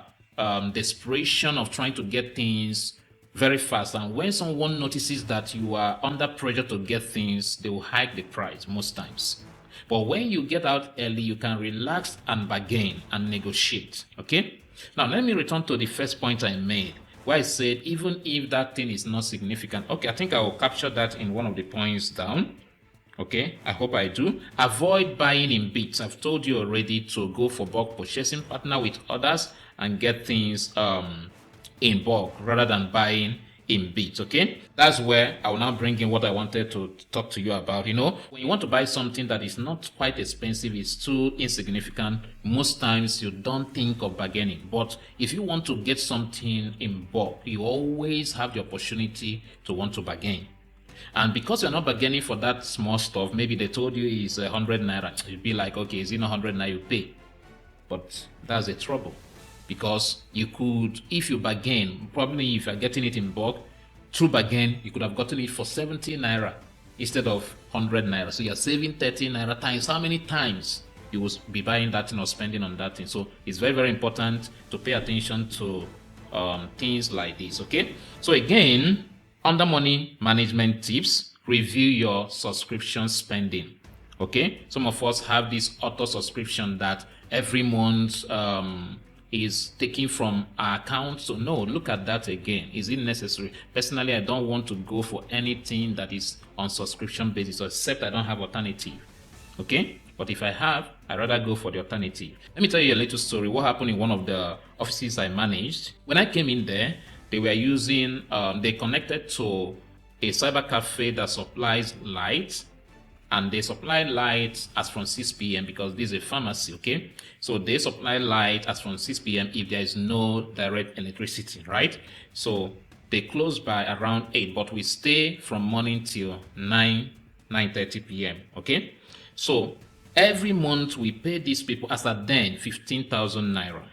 desperation of trying to get things very fast. And when someone notices that you are under pressure to get things, they will hike the price most times. But when you get out early, you can relax and bargain and negotiate. Okay? Now, let me return to the first point I made, where I said, even if that thing is not significant. Okay, I think I will capture that in one of the points down. Okay, I hope I do. Avoid buying in bits. I've told you already to go for bulk purchasing, partner with others, and get things in bulk rather than buying in bits. Okay, that's where I will now bring in what I wanted to talk to you about. You know, when you want to buy something that is not quite expensive, it's too insignificant, most times you don't think of bargaining. But if you want to get something in bulk, you always have the opportunity to want to bargain. And because you're not bargaining for that small stuff, maybe they told you it's 100 naira, you'd be like, okay, is it not 100 naira you pay? But that's the trouble, because you could, if you bargain, probably if you're getting it in bulk, through bargain, you could have gotten it for 70 naira instead of 100 naira. So you're saving 30 naira times how many times you will be buying that thing or spending on that thing. So it's very, very important to pay attention to things like this. Okay, so again, under money management tips, review your subscription spending. Okay, some of us have this auto subscription that every month is taken from our account. So no, look at that again. Is it necessary? Personally, I don't want to go for anything that is on subscription basis, except I don't have alternative. Okay, but if I have, I'd rather go for the alternative. Let me tell you a little story. What happened in one of the offices I managed? When I came in there, they were using, they connected to a cyber cafe that supplies lights, and they supply light as from 6 p.m. because this is a pharmacy. Okay, so they supply light as from 6 p.m. if there is no direct electricity, right? So they close by around 8, but we stay from morning till 9:30 p.m. Okay, so every month we pay these people, as at then, 15,000 naira.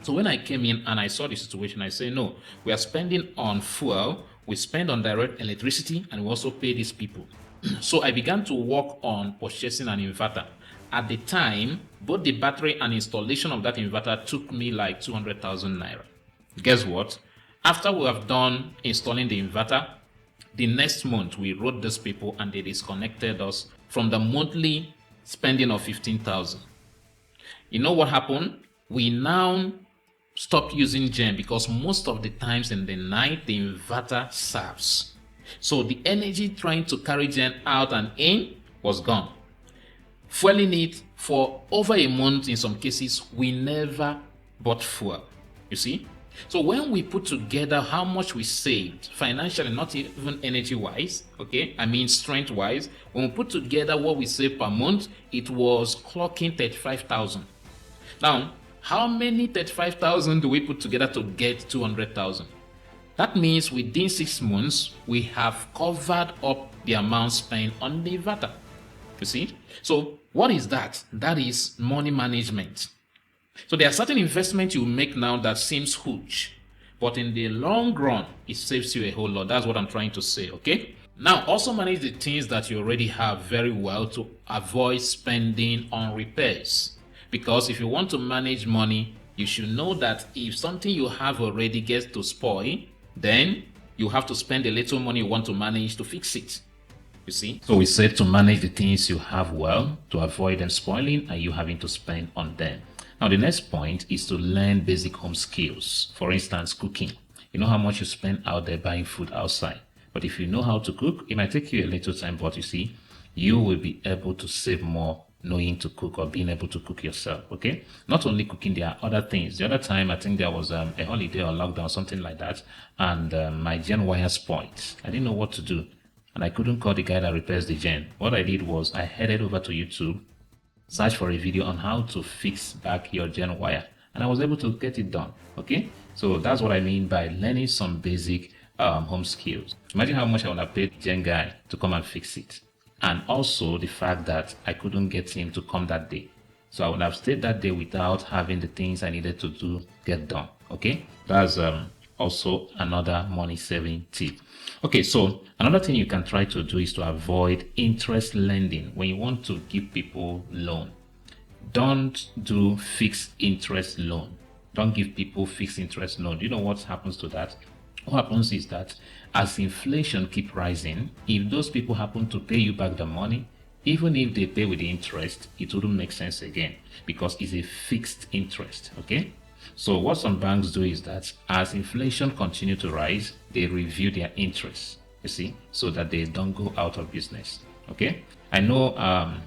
So when I came in and I saw the situation, I say, no, we are spending on fuel, we spend on direct electricity, and we also pay these people. So I began to work on purchasing an inverter. At the time, both the battery and installation of that inverter took me like 200,000 naira. Guess what? After we have done installing the inverter, the next month we wrote these people and they disconnected us from the monthly spending of 15,000. You know what happened? We now stopped using gen because most of the times in the night the inverter serves. So the energy trying to carry gen out and in was gone. Fueling it for over a month, in some cases, we never bought fuel. You see? So when we put together how much we saved financially, not even energy wise, okay, I mean strength wise, when we put together what we saved per month, it was clocking 35,000. Now, how many 35,000 do we put together to get 200,000? That means within 6 months, we have covered up the amount spent on the inverter. You see? So what is that? That is money management. So there are certain investments you make now that seems huge, but in the long run, it saves you a whole lot. That's what I'm trying to say, okay? Now, also manage the things that you already have very well to avoid spending on repairs. Because if you want to manage money, you should know that if something you have already gets to spoil, then you have to spend a little money you want to manage to fix it. You see? So we said to manage the things you have well, to avoid them spoiling and you having to spend on them. Now the next point is to learn basic home skills. For instance, cooking. You know how much you spend out there buying food outside. But if you know how to cook, it might take you a little time, but you see, you will be able to save more knowing to cook or being able to cook yourself. Okay, not only cooking, there are other things. The other time, I think there was a holiday or lockdown, something like that, and my gen wire spoiled. I didn't know what to do, and I couldn't call the guy that repairs the gen. What I did was I headed over to YouTube, searched for a video on how to fix back your gen wire, and I was able to get it done. Okay, so that's what I mean by learning some basic home skills. Imagine how much I would have paid the gen guy to come and fix it. And also the fact that I couldn't get him to come that day. So I would have stayed that day without having the things I needed to do get done. Okay, that's also another money saving tip. Okay, so another thing you can try to do is to avoid interest lending. When you want to give people loan, don't do fixed interest loan. Don't give people fixed interest loan. Do you know what happens to that? what happens is that as inflation keep rising, if those people happen to pay you back the money, even if they pay with the interest, it wouldn't make sense again because it's a fixed interest. Okay, so what some banks do is that as inflation continue to rise, they review their interest, you see, so that they don't go out of business. Okay, I know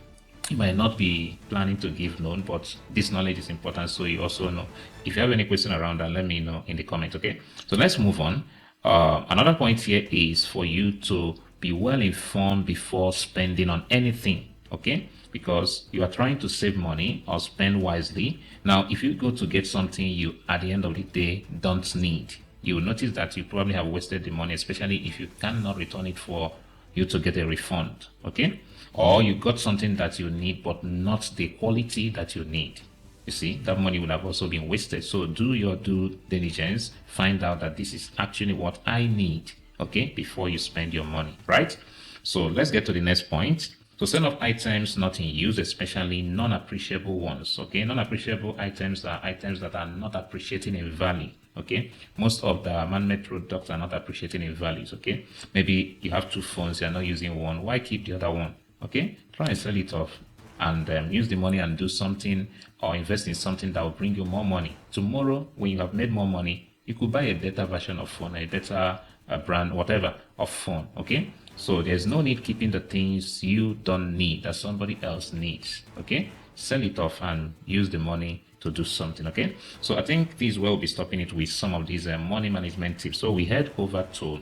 you might not be planning to give loan, but this knowledge is important so you also know. If you have any question around that, let me know in the comments. Okay, so let's move on. Another point here is for you to be well informed before spending on anything. Okay, because you are trying to save money or spend wisely. Now if you go to get something you at the end of the day don't need, you will notice that you probably have wasted the money, especially if you cannot return it for you to get a refund. Okay, or you got something that you need but not the quality that you need. You see, that money would have also been wasted. So do your due diligence, find out that this is actually what I need, okay, before you spend your money, right? So let's get to the next point. So sell off items not in use, especially non-appreciable ones. Okay, non-appreciable items are items that are not appreciating in value. Okay, most of the man-made products are not appreciating in values. Okay, maybe you have two phones, you're not using one, why keep the other one? Okay, try and sell it off and use the money and do something or invest in something that will bring you more money. Tomorrow, when you have made more money, you could buy a better version of phone, a better brand, whatever, of phone. Okay, so there's no need keeping the things you don't need that somebody else needs. Okay, sell it off and use the money to do something. Okay, so I think this will be stopping it with some of these money management tips. So we head over to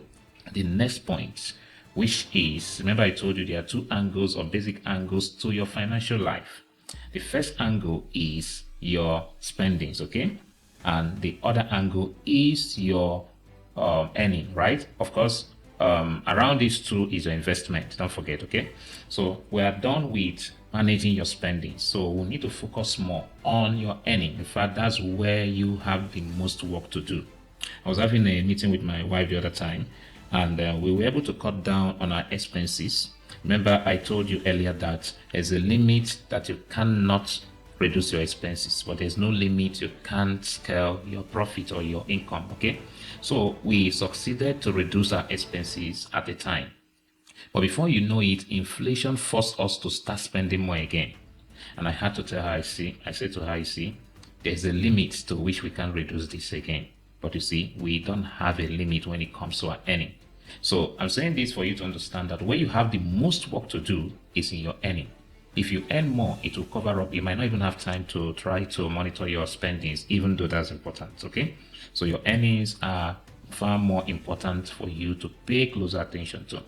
the next point, which is, remember I told you there are two angles or basic angles to your financial life. The first angle is your spendings, okay, and the other angle is your earning, right? Of course, around these two is your investment, don't forget. Okay, so we are done with managing your spending, so we need to focus more on your earning. In fact, that's where you have the most work to do. I was having a meeting with my wife the other time, and we were able to cut down on our expenses. Remember I told you earlier that there's a limit that you cannot reduce your expenses, but there's no limit you can't scale your profit or your income. Okay, so we succeeded to reduce our expenses at the time, but before you know it, inflation forced us to start spending more again. And I had to tell her, I said to her, you see, there's a limit to which we can reduce this again. But you see, we don't have a limit when it comes to our earning. So I'm saying this for you to understand that where you have the most work to do is in your earning. If you earn more, it will cover up. You might not even have time to try to monitor your spendings, even though that's important. Okay, so your earnings are far more important for you to pay closer attention to.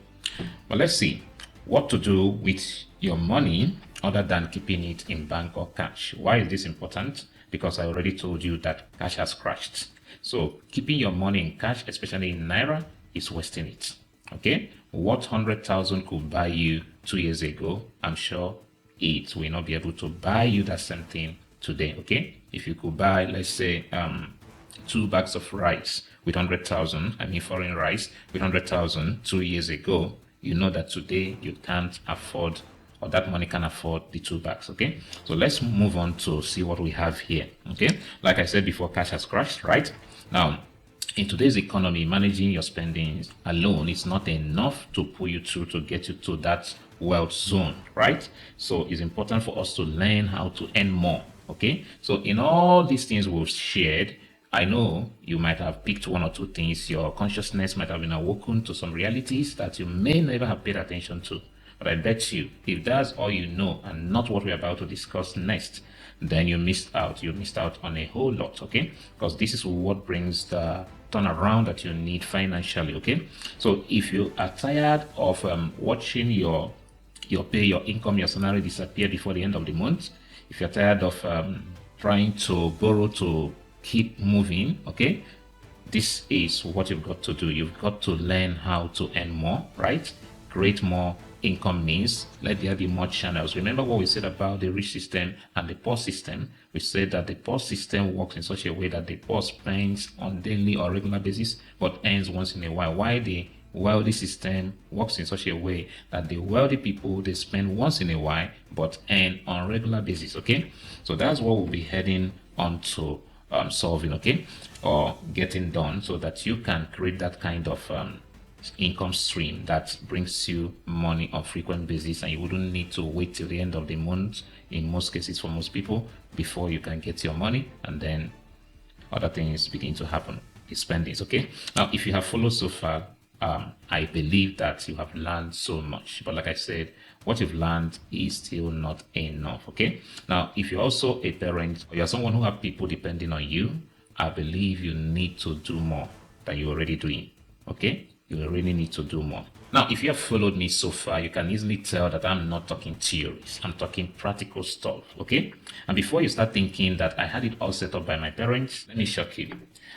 But let's see what to do with your money other than keeping it in bank or cash. Why is this important? Because I already told you that cash has crashed. So keeping your money in cash, especially in naira, is wasting it. Okay, what 100,000 could buy you 2 years ago, I'm sure it will not be able to buy you that same thing today. Okay, if you could buy, let's say 2 bags of rice with 100,000, I mean foreign rice with 100,000 2 years ago, you know that today you can't afford, or that money can afford the 2 bags. Okay, so let's move on to see what we have here. Okay, like I said before, cash has crashed. Right now, in today's economy, managing your spendings alone is not enough to pull you through to get you to that wealth zone, right? So it's important for us to learn how to earn more. Okay, so in all these things we've shared, I know you might have picked 1 or 2 things. Your consciousness might have been awoken to some realities that you may never have paid attention to. But I bet you, if that's all you know and not what we're about to discuss next, then you missed out. You missed out on a whole lot, okay? Because this is what brings the turnaround that you need financially, okay? So if you are tired of watching your pay, your income, your salary disappear before the end of the month, if you're tired of trying to borrow to keep moving, okay, this is what you've got to do. You've got to learn how to earn more, right? Create more income means. Let there be more channels. Remember what we said about the rich system and the poor system. We said that the poor system works in such a way that the poor spends on daily or regular basis but earns once in a while, while the wealthy system works in such a way that the wealthy people, they spend once in a while but earn on regular basis. Okay, so that's what we'll be heading on to solving, okay, or getting done, so that you can create that kind of income stream that brings you money on frequent basis, and you wouldn't need to wait till the end of the month in most cases for most people before you can get your money, and then other things begin to happen, the spendings. Okay, now if you have followed so far, I believe that you have learned so much, but like I said, what you've learned is still not enough. Okay, now if you're also a parent or you're someone who have people depending on you, I believe you need to do more than you're already doing. Okay, you really need to do more. Now, if you have followed me so far, you can easily tell that I'm not talking theories. I'm talking practical stuff, okay? And before you start thinking that I had it all set up by my parents, let me shock you.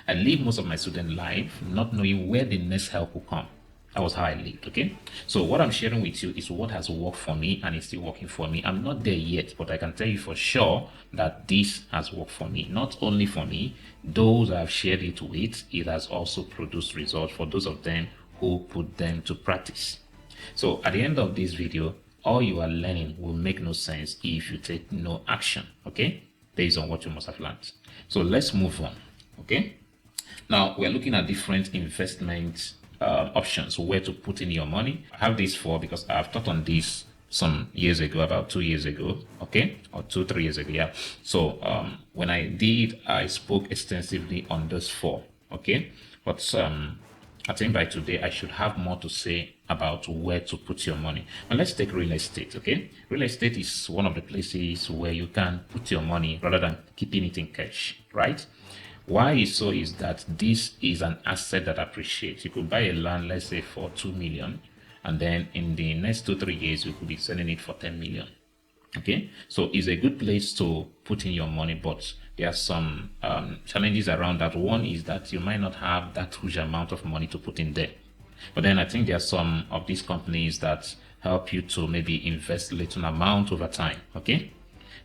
I lived most of my student life not knowing where the next help will come. That was how I lived, okay? So what I'm sharing with you is what has worked for me, and it's still working for me. I'm not there yet, but I can tell you for sure that this has worked for me. Not only for me, those I've shared it with, it has also produced results for those of them who put them to practice. So at the end of this video, all you are learning will make no sense if you take no action, okay, based on what you must have learned. So let's move on. Okay, now we're looking at different investment options, where to put in your money. I have this because I've taught on this some years ago, about 2 years ago, okay, or 2-3 years ago. Yeah, so when I did, I spoke extensively on those 4, okay, but I think by today I should have more to say about where to put your money. And let's take real estate, okay? Real estate is one of the places where you can put your money rather than keeping it in cash, right? Why is so is that this is an asset that appreciates. You could buy a land, let's say for 2 million, and then in the next 2-3 years, you could be selling it for 10 million. Okay, so it's a good place to put in your money, but there are some challenges around that. One is that you might not have that huge amount of money to put in there. But then I think there are some of these companies that help you to maybe invest a little amount over time. Okay,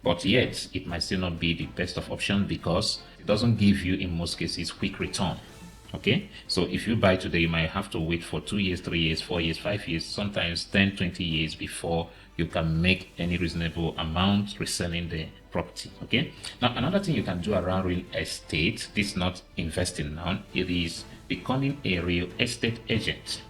but yet it might still not be the best of options because it doesn't give you in most cases quick return. Okay, so if you buy today, you might have to wait for 2 years, 3 years, 4 years, 5 years, sometimes 10-20 years before you can make any reasonable amount reselling the property. Okay, now another thing you can do around real estate, this is not investing now, it is becoming a real estate agent.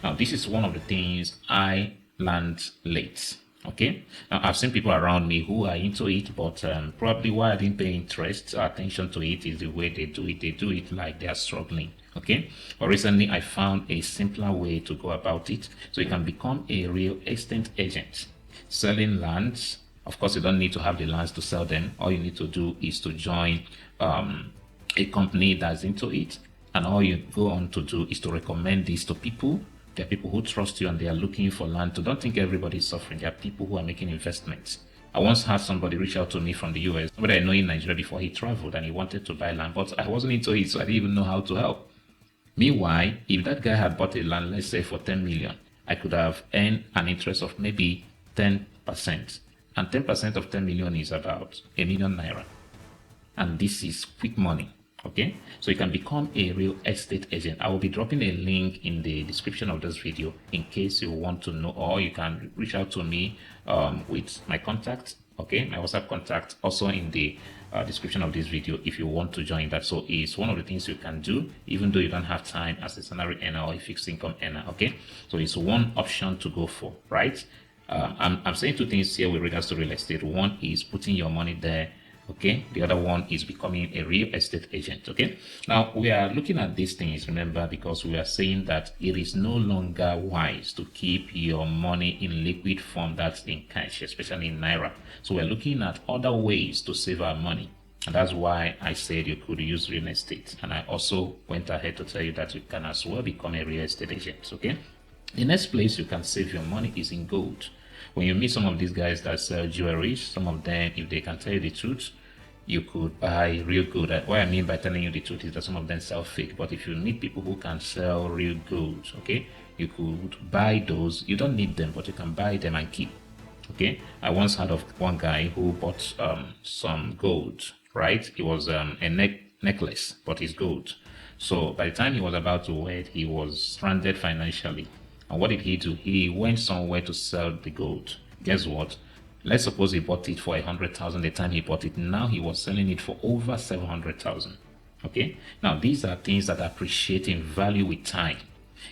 Now this is one of the things I learned late. Okay, now I've seen people around me who are into it, but probably why I didn't pay interest or attention to it is the way they do it. They do it like they are struggling. Okay, but recently I found a simpler way to go about it, so you can become a real estate agent selling lands. Of course, you don't need to have the lands to sell them. All you need to do is to join a company that's into it, and all you go on to do is to recommend this to people. There are people who trust you and they are looking for land. So don't think everybody is suffering. There are people who are making investments. I once had somebody reach out to me from the US, somebody I know in Nigeria before he traveled, and he wanted to buy land, but I wasn't into it, so I didn't even know how to help. Meanwhile, if that guy had bought a land, let's say for 10 million, I could have earned an interest of maybe 10%. And 10% of 10 million is about ₦1 million. And this is quick money. Okay, so you can become a real estate agent. I will be dropping a link in the description of this video in case you want to know, or you can reach out to me with my contact. Okay, my WhatsApp contact also in the description of this video if you want to join that. So it's one of the things you can do even though you don't have time as a salary earner or a fixed income earner. Okay, so it's one option to go for, right? I'm saying 2 things here with regards to real estate. One is putting your money there. Okay, the other one is becoming a real estate agent. Okay, now we are looking at these things, remember, because we are saying that it is no longer wise to keep your money in liquid form, that's in cash, especially in naira. So we're looking at other ways to save our money, and that's why I said you could use real estate. And I also went ahead to tell you that you can as well become a real estate agent. Okay, the next place you can save your money is in gold. When you meet some of these guys that sell jewelry, some of them, if they can tell you the truth, you could buy real gold. What I mean by telling you the truth is that some of them sell fake, but if you meet people who can sell real gold, okay, you could buy those. You don't need them, but you can buy them and keep. Okay, I once heard of one guy who bought some gold, right? It was a necklace, but it's gold. So by the time he was about to wed, he was stranded financially. And what did he do? He went somewhere to sell the gold. Guess what? Let's suppose he bought it for 100,000 the time he bought it. Now he was selling it for over 700,000. Okay. Now these are things that appreciate in value with time.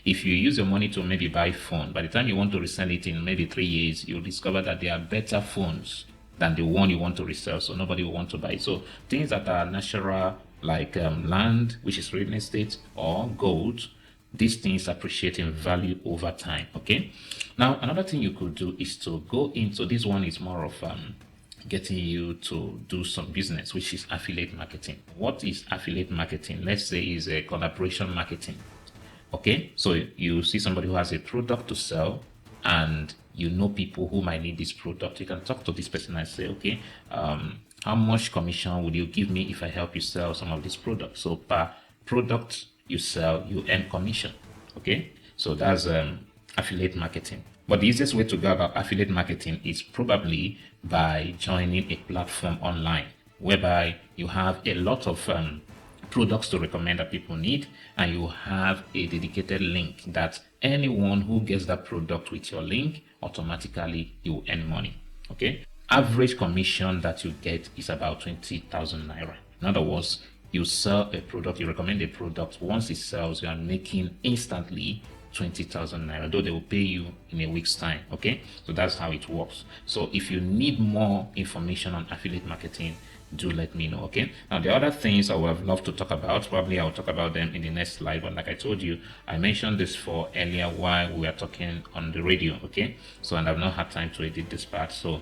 If you use your money to maybe buy phone, by the time you want to resell it in maybe 3 years, you'll discover that there are better phones than the one you want to resell, so nobody will want to buy it. So things that are natural, like land, which is real estate, or gold, these things appreciate in value over time. Okay. Now another thing you could do is to go into, this one is more of getting you to do some business, which is affiliate marketing. What is affiliate marketing? Let's say is a collaboration marketing. Okay, so you see somebody who has a product to sell, and you know people who might need this product. You can talk to this person and say, okay, how much commission would you give me if I help you sell some of this product? So per product you sell, you earn commission. Okay, so that's affiliate marketing. But the easiest way to go about affiliate marketing is probably by joining a platform online whereby you have a lot of products to recommend that people need, and you have a dedicated link that anyone who gets that product with your link, automatically you earn money. Okay, average commission that you get is about 20,000 naira. In other words, you sell a product, you recommend a product, once it sells, you are making instantly 20,000 naira, though they will pay you in a week's time. Okay, so that's how it works. So if you need more information on affiliate marketing, do let me know. Okay, now the other things I would have loved to talk about, probably I'll talk about them in the next slide, but like I told you, I mentioned this for earlier while we were talking on the radio. Okay, so, and I've not had time to edit this part, so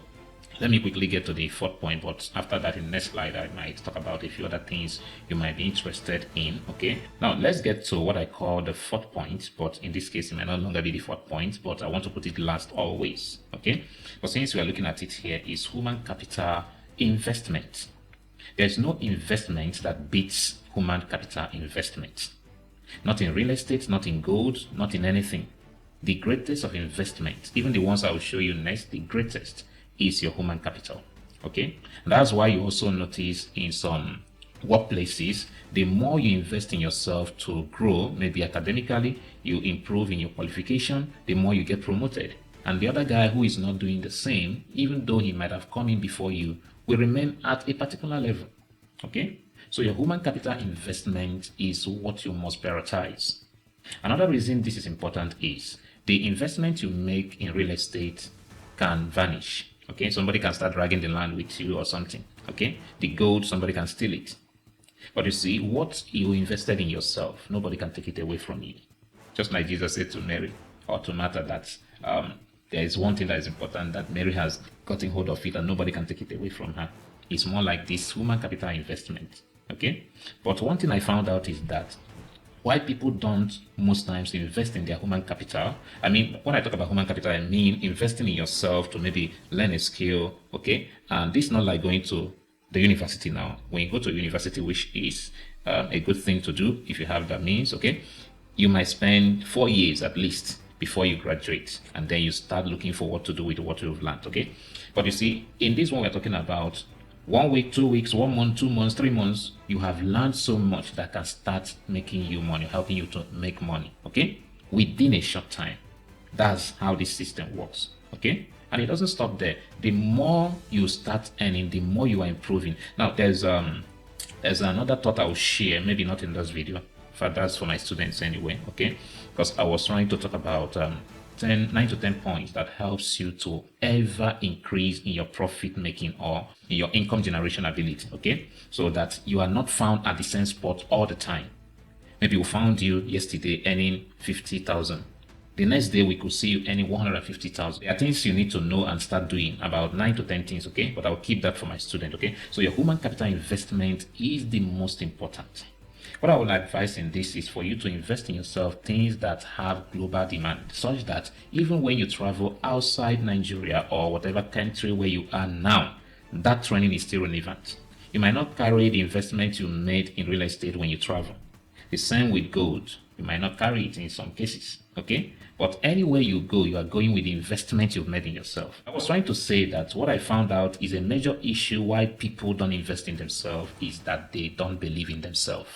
let me quickly get to the fourth point, but after that in the next slide I might talk about a few other things you might be interested in. Okay, now let's get to what I call the fourth point, but in this case it might no longer be the fourth point, but I want to put it last always. Okay, but since we are looking at it here, is human capital investment. There's no investment that beats human capital investment. Not in real estate, not in gold, not in anything. The greatest of investments, even the ones I will show you next, the greatest is your human capital. Okay, and that's why you also notice in some workplaces, the more you invest in yourself to grow, maybe academically, you improve in your qualification, the more you get promoted. And the other guy who is not doing the same, even though he might have come in before you, will remain at a particular level. Okay, so your human capital investment is what you must prioritize. Another reason this is important is the investment you make in real estate can vanish. Okay, somebody can start dragging the land with you or something. Okay, the gold, somebody can steal it. But you see, what you invested in yourself, nobody can take it away from you. Just like Jesus said to Mary or to Martha, that there is one thing that is important, that Mary has gotten hold of it and nobody can take it away from her. It's more like this human capital investment. Okay, but one thing I found out is that why people don't most times invest in their human capital. I mean, when I talk about human capital, I mean investing in yourself to maybe learn a skill. Okay, and this is not like going to the university now. When you go to university, which is a good thing to do if you have that means, okay, you might spend 4 years at least before you graduate, and then you start looking for what to do with what you've learned. Okay, but you see, in this one we're talking about 1 week, 2 weeks, 1 month, 2 months, 3 months, you have learned so much that can start making you money, helping you to make money. Okay, within a short time. That's how this system works. Okay, and it doesn't stop there. The more you start earning, the more you are improving. Now there's another thought I'll share, maybe not in this video, but that's for my students anyway. Okay, because I was trying to talk about 9 to 10 points that helps you to ever increase in your profit making or in your income generation ability. Okay, so that you are not found at the same spot all the time. Maybe we found you yesterday earning 50,000. The next day we could see you earning 150,000. There are things you need to know and start doing, about 9 to 10 things. Okay, but I'll keep that for my student. Okay, so your human capital investment is the most important. What I would advise in this is for you to invest in yourself things that have global demand, such that even when you travel outside Nigeria or whatever country where you are now, that training is still relevant. You might not carry the investment you made in real estate when you travel. The same with gold. You might not carry it in some cases. Okay, but anywhere you go, you are going with the investment you've made in yourself. I was trying to say that what I found out is a major issue why people don't invest in themselves is that they don't believe in themselves.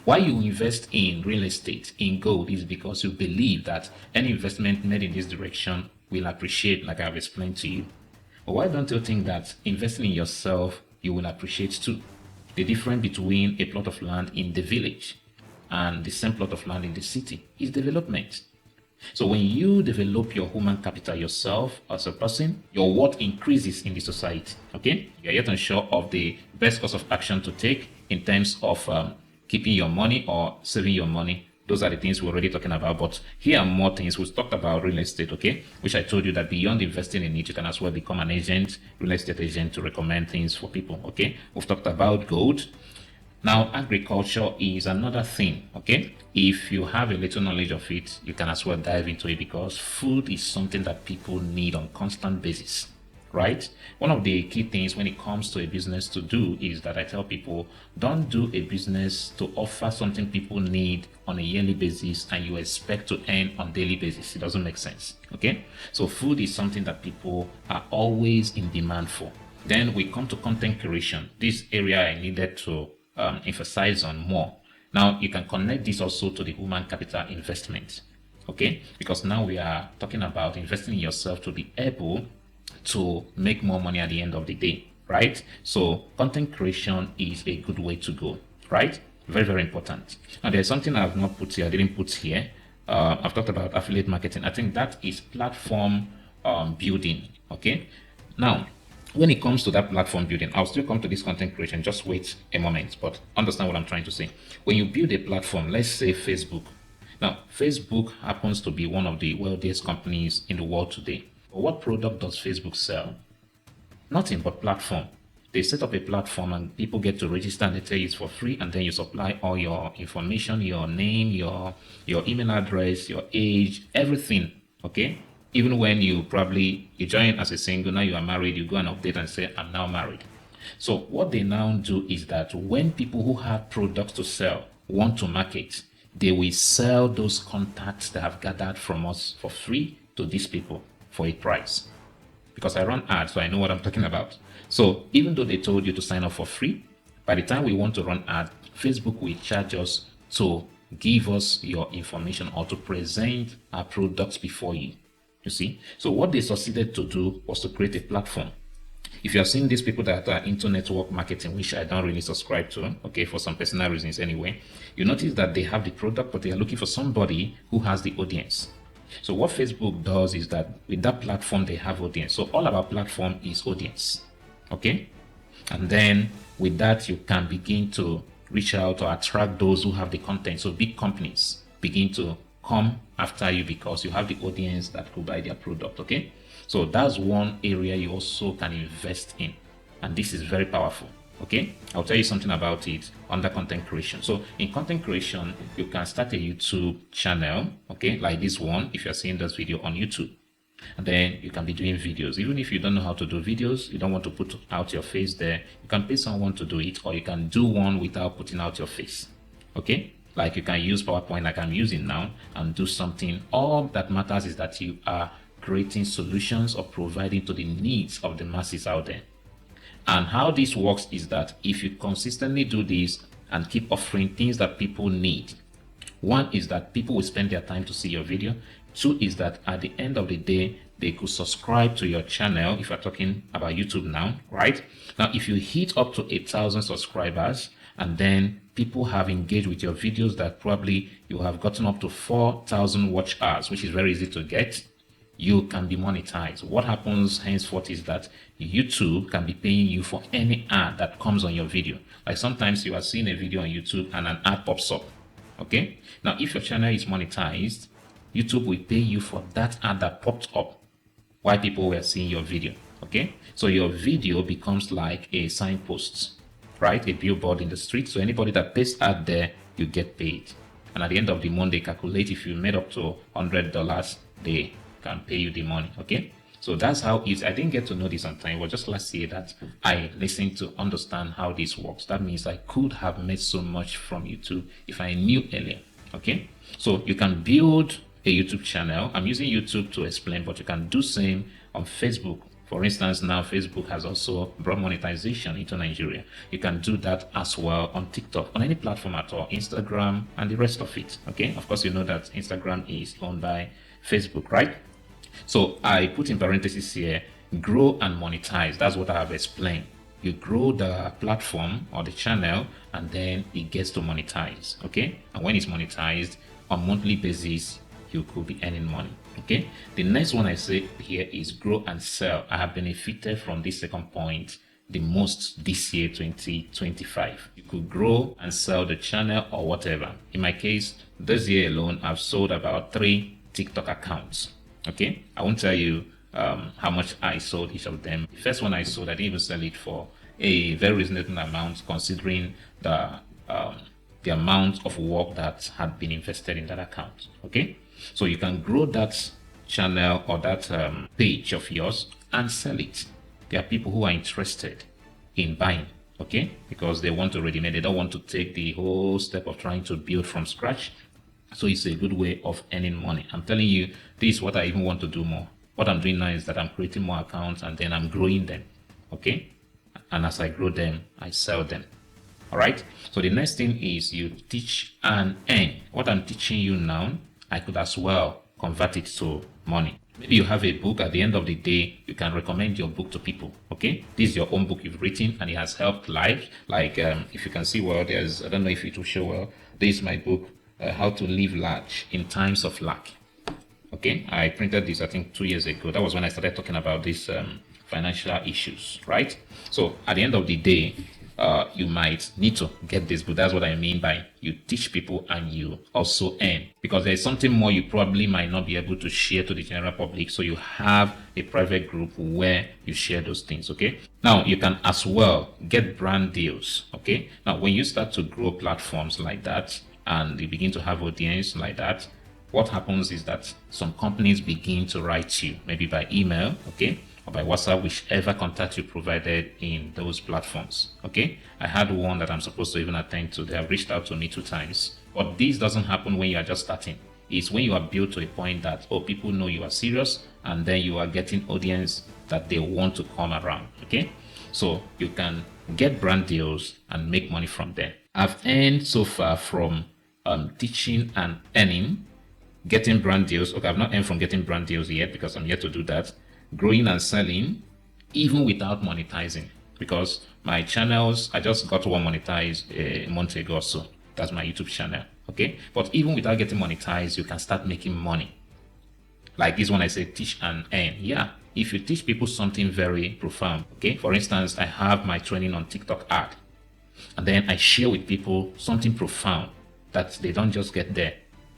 Why you invest in real estate, in gold, is because you believe that any investment made in this direction will appreciate, like I've explained to you. But why don't you think that investing in yourself, you will appreciate too? The difference between a plot of land in the village and the same plot of land in the city is development. So when you develop your human capital yourself as a person, your worth increases in the society. Okay, you're yet unsure of the best course of action to take in terms of keeping your money or saving your money. Those are the things we're already talking about. But here are more things. We've talked about real estate, okay, which I told you that beyond investing in it, you can as well become an agent, real estate agent, to recommend things for people. Okay, we've talked about gold. Now, agriculture is another thing, okay? If you have a little knowledge of it, you can as well dive into it, because food is something that people need on constant basis, right? One of the key things when it comes to a business to do is that I tell people, don't do a business to offer something people need on a yearly basis and you expect to earn on daily basis. It doesn't make sense, okay? So food is something that people are always in demand for. Then we come to content creation. This area I needed to emphasize on more. Now you can connect this also to the human capital investment, okay? Because now we are talking about investing in yourself to be able to make more money at the end of the day, right? So content creation is a good way to go, right? Very, very important. Now there's something I have not put here, I didn't put here. I've talked about affiliate marketing. I think that is platform building, okay? Now when it comes to that platform building, I'll still come to this content creation. Just wait a moment, but understand what I'm trying to say. When you build a platform, let's say Facebook. Now, Facebook happens to be one of the wealthiest companies in the world today. But what product does Facebook sell? Nothing but platform. They set up a platform and people get to register and they tell you it's for free, and then you supply all your information, your name, your email address, your age, everything, okay? Even when you join as a single, now you are married, you go and update and say, I'm now married. So what they now do is that when people who have products to sell want to market, they will sell those contacts they have gathered from us for free to these people for a price. Because I run ads, so I know what I'm talking about. So even though they told you to sign up for free, by the time we want to run ads, Facebook will charge us to give us your information or to present our products before you. You see, so what they succeeded to do was to create a platform. If you are seeing these people that are into network marketing, which I don't really subscribe to, okay, for some personal reasons anyway, you notice that they have the product, but they are looking for somebody who has the audience. So what Facebook does is that with that platform, they have audience. So all about platform is audience, okay? And then with that, you can begin to reach out or attract those who have the content. So big companies begin to come after you because you have the audience that could buy their product, okay? So that's one area you also can invest in, and this is very powerful, okay? I'll tell you something about it under content creation. So in content creation, you can start a YouTube channel, okay, like this one, if you're seeing this video on YouTube. And then you can be doing videos. Even if you don't know how to do videos, you don't want to put out your face there, you can pay someone to do it, or you can do one without putting out your face, okay? Like you can use PowerPoint like I'm using now and do something. All that matters is that you are creating solutions or providing to the needs of the masses out there. And how this works is that if you consistently do this and keep offering things that people need, one is that people will spend their time to see your video. Two is that at the end of the day, they could subscribe to your channel if you're talking about YouTube now, right? Now, if you hit up to 8,000 subscribers, and then people have engaged with your videos that probably you have gotten up to 4,000 watch hours, which is very easy to get, you can be monetized. What happens henceforth is that YouTube can be paying you for any ad that comes on your video. Like sometimes you are seeing a video on YouTube and an ad pops up, okay? Now, if your channel is monetized, YouTube will pay you for that ad that popped up while people were seeing your video, okay? So your video becomes like a signpost, right? A billboard in the street. So anybody that pays ad there, you get paid. And at the end of the month, they calculate if you made up to $100, they can pay you the money, okay? So that's how easy. I didn't get to know this on time. It was just last year that I listened to understand how this works. That means I could have made so much from YouTube if I knew earlier, okay? So you can build a YouTube channel. I'm using YouTube to explain, but you can do same on Facebook. For instance, now Facebook has also brought monetization into Nigeria. You can do that as well on TikTok, on any platform at all, Instagram and the rest of it, okay? Of course, you know that Instagram is owned by Facebook, right? So I put in parentheses here, Grow and monetize. That's what I have explained. You grow the platform or the channel, and then it gets to monetize. Okay, and when it's monetized on monthly basis, you could be earning money. Okay, the next one I say here is grow and sell. I have benefited from this second point the most this year, 2025. You could grow and sell the channel or whatever. In my case, this year alone, I've sold about 3 TikTok accounts. Okay, I won't tell you how much I sold each of them. The first one I sold, I didn't even sell it for a very reasonable amount, considering the amount of work that had been invested in that account. Okay, so you can grow that channel or that page of yours and sell it. There are people who are interested in buying, okay, because they want to ready-made. They don't want to take the whole step of trying to build from scratch. So it's a good way of earning money. I'm telling you, this is what I even want to do more. What I'm doing now is that I'm creating more accounts and then I'm growing them, okay? And as I grow them, I sell them. All right, so the next thing is you teach and earn. What I'm teaching you now, I could as well convert it to money. Maybe you have a book. At the end of the day, you can recommend your book to people. Okay, this is your own book you've written and it has helped lives. Like if you can see, well, there's, I don't know if it will show well, this is my book, How to Live Large in Times of Lack. Okay, I printed this I think 2 years ago. That was when I started talking about these financial issues, right? So at the end of the day, you might need to get this book. That's what I mean by you teach people and you also earn, because there's something more you probably might not be able to share to the general public. So you have a private group where you share those things. Okay, now you can as well get brand deals. Okay, now when you start to grow platforms like that and you begin to have audience like that, what happens is that some companies begin to write you, maybe by email, okay, or by WhatsApp, whichever contact you provided in those platforms. Okay, I had one that I'm supposed to even attend to. They have reached out to me 2 times, but this doesn't happen when you are just starting. It's when you are built to a point that, oh, people know you are serious, and then you are getting audience that they want to come around. Okay, so you can get brand deals and make money from there. I've earned so far from teaching and earning, getting brand deals. Okay, I've not earned from getting brand deals yet because I'm yet to do that. Growing and selling, even without monetizing, because my channels, I just got one monetized a month ago or so. That's my YouTube channel. Okay, but even without getting monetized, you can start making money. Like this one, I say teach and earn. Yeah, if you teach people something very profound. Okay, for instance, I have my training on TikTok ad, and then I share with people something profound that they don't just get there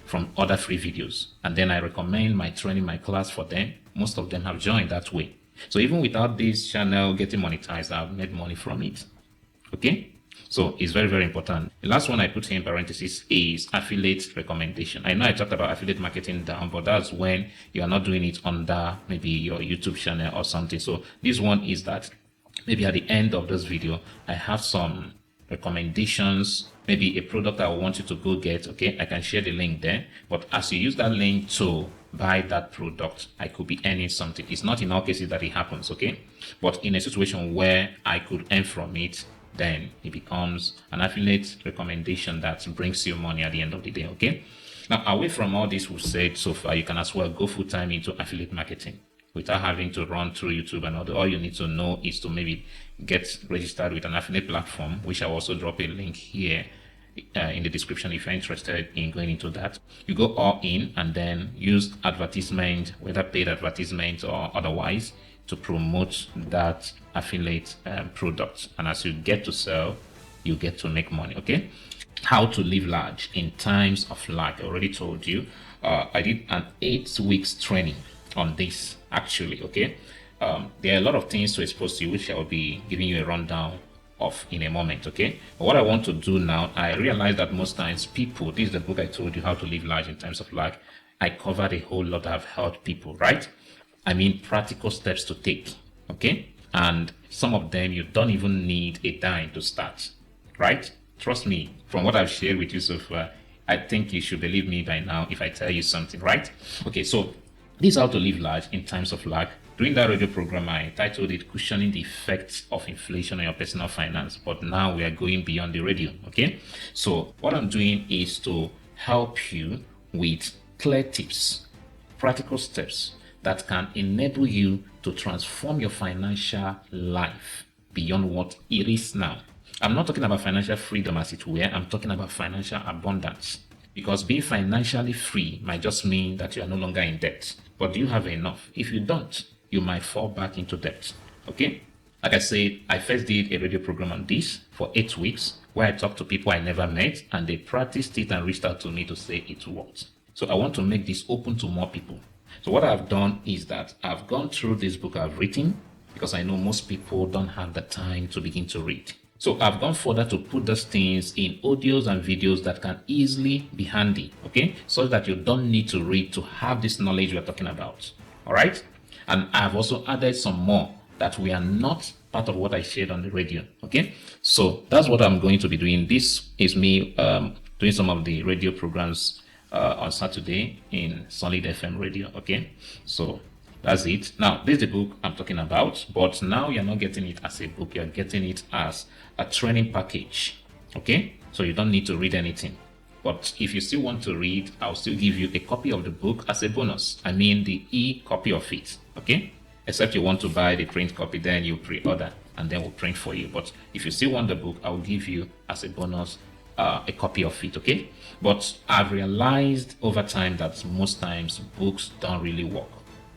from other free videos, and then I recommend my training, my class for them. Most of them have joined that way. So even without this channel getting monetized, I've made money from it. Okay, so it's very, very important. The last one I put here in parentheses is affiliate recommendation. I know I talked about affiliate marketing down, but that's when you are not doing it under maybe your YouTube channel or something. So this one is that maybe at the end of this video, I have some recommendations, maybe a product I want you to go get. Okay, I can share the link there, but as you use that link to buy that product, I could be earning something. It's not in all cases that it happens, okay, but in a situation where I could earn from it, then it becomes an affiliate recommendation that brings you money at the end of the day. Okay, now away from all this we've said so far, you can as well go full-time into affiliate marketing without having to run through YouTube and all you need to know is to maybe get registered with an affiliate platform, which I'll also drop a link here in the description if you're interested in going into that. You go all in and then use advertisement, whether paid advertisement or otherwise, to promote that affiliate product. And as you get to sell, you get to make money. Okay, how to live large in times of lack. I already told you. I did an 8 weeks training on this actually. Okay, there are a lot of things to expose to you, which I will be giving you a rundown of in a moment. Okay, but what I want to do now, I realize that most times people, this is the book I told you, How to Live Large in Times of Lack. I covered a whole lot that have helped people, right? I mean practical steps to take. Okay, and some of them you don't even need a dime to start, right? Trust me, from what I've shared with you so far, I think you should believe me by now if I tell you something, right? Okay, so this is how to live large in times of lack. During that radio program, I titled it Cushioning the Effects of Inflation on Your Personal Finance. But now we are going beyond the radio, okay? So what I'm doing is to help you with clear tips, practical steps that can enable you to transform your financial life beyond what it is now. I'm not talking about financial freedom as it were, I'm talking about financial abundance. Because being financially free might just mean that you are no longer in debt. But do you have enough? If you don't, you might fall back into debt. Okay? Like I said, I first did a radio program on this for 8 weeks where I talked to people I never met and they practiced it and reached out to me to say it worked. So I want to make this open to more people. So what I've done is that I've gone through this book I've written because I know most people don't have the time to begin to read. So I've gone further to put those things in audios and videos that can easily be handy, okay? So that you don't need to read to have this knowledge we're talking about, all right? And I've also added some more that we are not part of what I shared on the radio, okay? So that's what I'm going to be doing. This is me doing some of the radio programs on Saturday in Solid FM radio, okay? So that's it. Now, this is the book I'm talking about, but now you're not getting it as a book, you're getting it as a training package, okay? So you don't need to read anything. But if you still want to read, I'll still give you a copy of the book as a bonus. I mean the e-copy of it, okay? Except you want to buy the print copy, then you pre-order and then we'll print for you. But if you still want the book, I'll give you as a bonus a copy of it, okay? But I've realized over time that most times books don't really work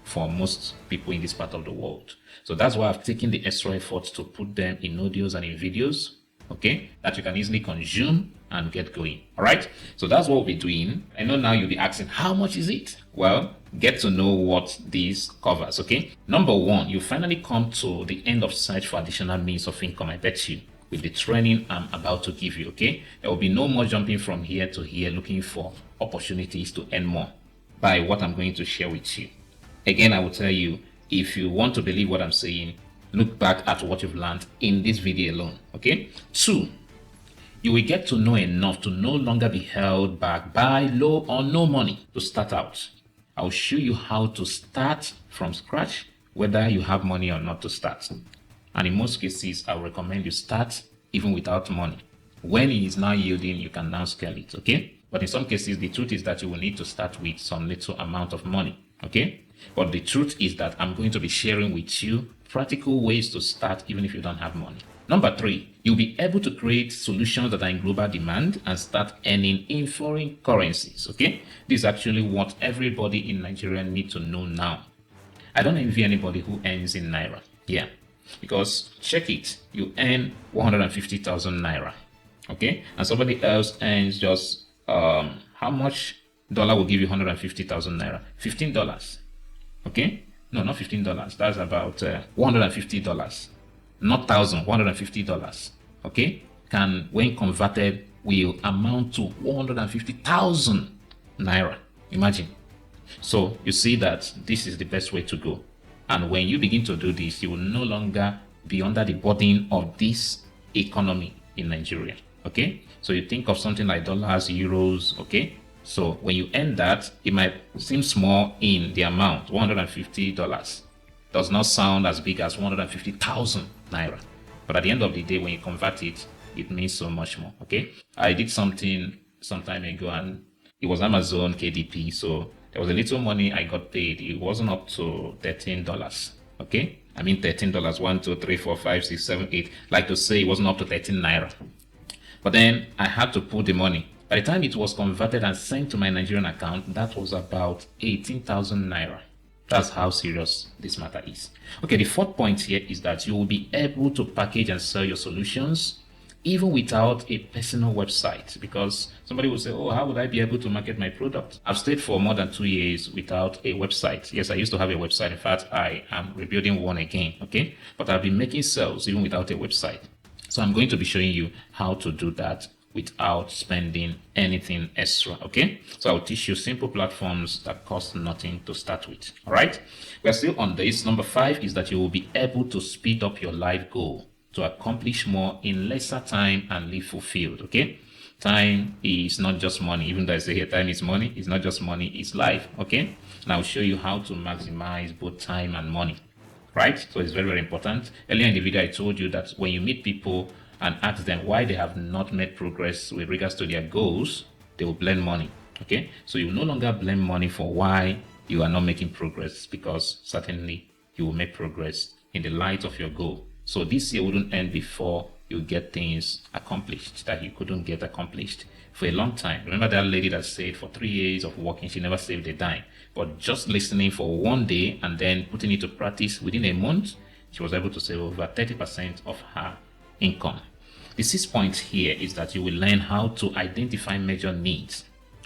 for most people in this part of the world. So that's why I've taken the extra effort to put them in audios and in videos, okay, that you can easily consume and get going. All right, so that's what we'll be doing. I know now you'll be asking, how much is it? Well, get to know what this covers, okay? Number one, you finally come to the end of search for additional means of income, I bet you, with the training I'm about to give you, okay? There will be no more jumping from here to here looking for opportunities to earn more by what I'm going to share with you. Again, I will tell you, if you want to believe what I'm saying, look back at what you've learned in this video alone, okay? 2, you will get to know enough to no longer be held back by low or no money to start out. I'll show you how to start from scratch, whether you have money or not to start. And in most cases, I will recommend you start even without money. When it is now yielding, you can now scale it, okay? But in some cases, the truth is that you will need to start with some little amount of money, okay? But the truth is that I'm going to be sharing with you practical ways to start even if you don't have money. Number 3, you'll be able to create solutions that are in global demand and start earning in foreign currencies, okay? This is actually what everybody in Nigeria needs to know now. I don't envy anybody who earns in Naira, yeah, because check it, you earn 150,000 Naira, okay? And somebody else earns just, how much dollar will give you 150,000 Naira? $15, okay? No, not $15, that's about $150. Not $1,150, okay, can, when converted, will amount to 150,000 Naira. Imagine. So you see that this is the best way to go. And when you begin to do this, you will no longer be under the burden of this economy in Nigeria, okay? So you think of something like dollars, euros, okay? So when you earn that, it might seem small in the amount, $150. Does not sound as big as 150,000 Naira. But at the end of the day, when you convert it, it means so much more, okay? I did something some time ago and it was Amazon KDP. So there was a little money I got paid. It wasn't up to $13, okay? I mean $13, 1, 2, 3, 4, 5, 6, 7, 8. Like to say it wasn't up to 13 Naira. But then I had to put the money. By the time it was converted and sent to my Nigerian account, that was about 18,000 Naira. That's how serious this matter is. Okay, the 4th point here is that you will be able to package and sell your solutions even without a personal website, because somebody will say, oh, how would I be able to market my product? I've stayed for more than 2 years without a website. Yes, I used to have a website. In fact, I am rebuilding one again, okay? But I've been making sales even without a website. So I'm going to be showing you how to do that without spending anything extra, okay? So I'll teach you simple platforms that cost nothing to start with, all right? We're still on this. Number 5 is that you will be able to speed up your life goal to accomplish more in lesser time and live fulfilled, okay? Time is not just money. Even though I say here time is money, it's not just money, it's life, okay? And I'll show you how to maximize both time and money, right? So it's very, very important. Earlier in the video, I told you that when you meet people and ask them why they have not made progress with regards to their goals, they will blame money, okay? So you no longer blame money for why you are not making progress, because certainly you will make progress in the light of your goal. So this year wouldn't end before you get things accomplished that you couldn't get accomplished for a long time. Remember that lady that said for 3 years of working, she never saved a dime, but just listening for one day and then putting it to practice within a month, she was able to save over 30% of her income. The 6th point here is that you will learn how to identify major needs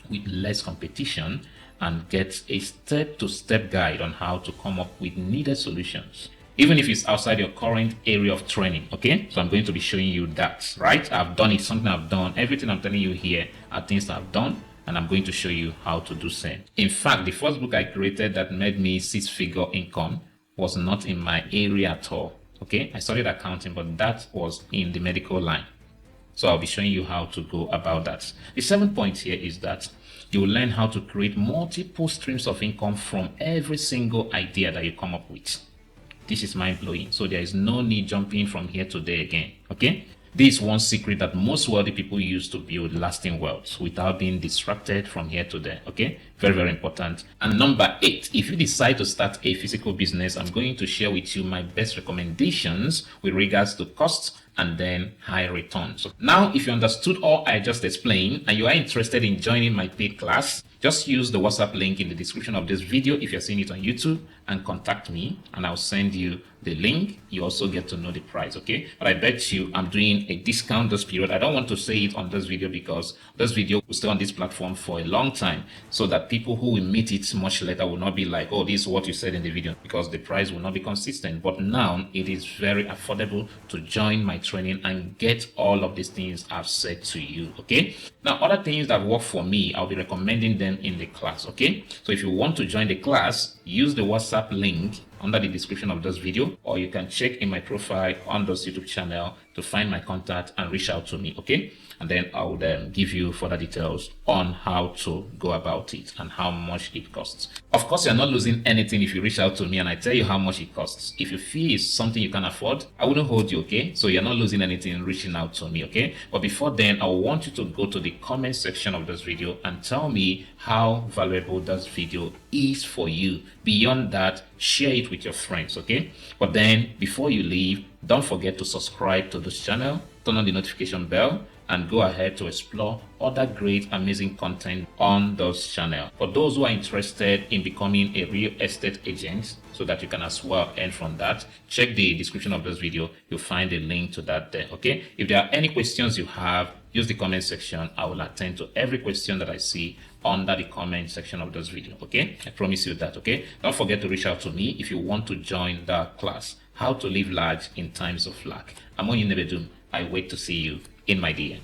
with less competition and get a step-to-step guide on how to come up with needed solutions, even if it's outside your current area of training. Okay, so I'm going to be showing you that, right? I've done it, something I've done. Everything I'm telling you here are things that I've done, and I'm going to show you how to do same. In fact, the first book I created that made me 6-figure income was not in my area at all. Okay, I studied accounting, but that was in the medical line. So I'll be showing you how to go about that. The 7th point here is that you will learn how to create multiple streams of income from every single idea that you come up with. This is mind-blowing. So there is no need jumping from here to there again. Okay, this is one secret that most wealthy people use to build lasting wealth without being distracted from here to there. Okay, very important. And number 8, if you decide to start a physical business, I'm going to share with you my best recommendations with regards to costs and then high returns. Now, if you understood all I just explained and you are interested in joining my paid class, just use the WhatsApp link in the description of this video if you're seeing it on YouTube and contact me, and I'll send you the link. You also get to know the price. Okay, but I bet you I'm doing a discount this period. I don't want to say it on this video because this video will stay on this platform for a long time, so that people who will meet it much later will not be like, oh, this is what you said in the video, because the price will not be consistent. But now it is very affordable to join my training and get all of these things I've said to you. Okay, now other things that work for me, I'll be recommending them in the class. Okay, so if you want to join the class, use the WhatsApp link under the description of this video, or you can check in my profile on this YouTube channel to find my contact and reach out to me. Okay, and then I will give you further details on how to go about it and how much it costs. Of course, you're not losing anything if you reach out to me and I tell you how much it costs. If you feel it's something you can afford, I wouldn't hold you. Okay, so you're not losing anything reaching out to me. Okay, but before then, I want you to go to the comment section of this video and tell me how valuable this video is for you. Beyond that, share it with your friends. Okay, but then before you leave, don't forget to subscribe to this channel, turn on the notification bell, and go ahead to explore other great, amazing content on this channel. For those who are interested in becoming a real estate agent, so that you can as well earn from that, check the description of this video. You'll find a link to that there. Okay, if there are any questions you have, use the comment section. I will attend to every question that I see under the comment section of this video. Okay, I promise you that. Okay, don't forget to reach out to me if you want to join the class, How to Live Large in Times of Lack. I'm Onyi Nnebedum. I wait to see you in my DM.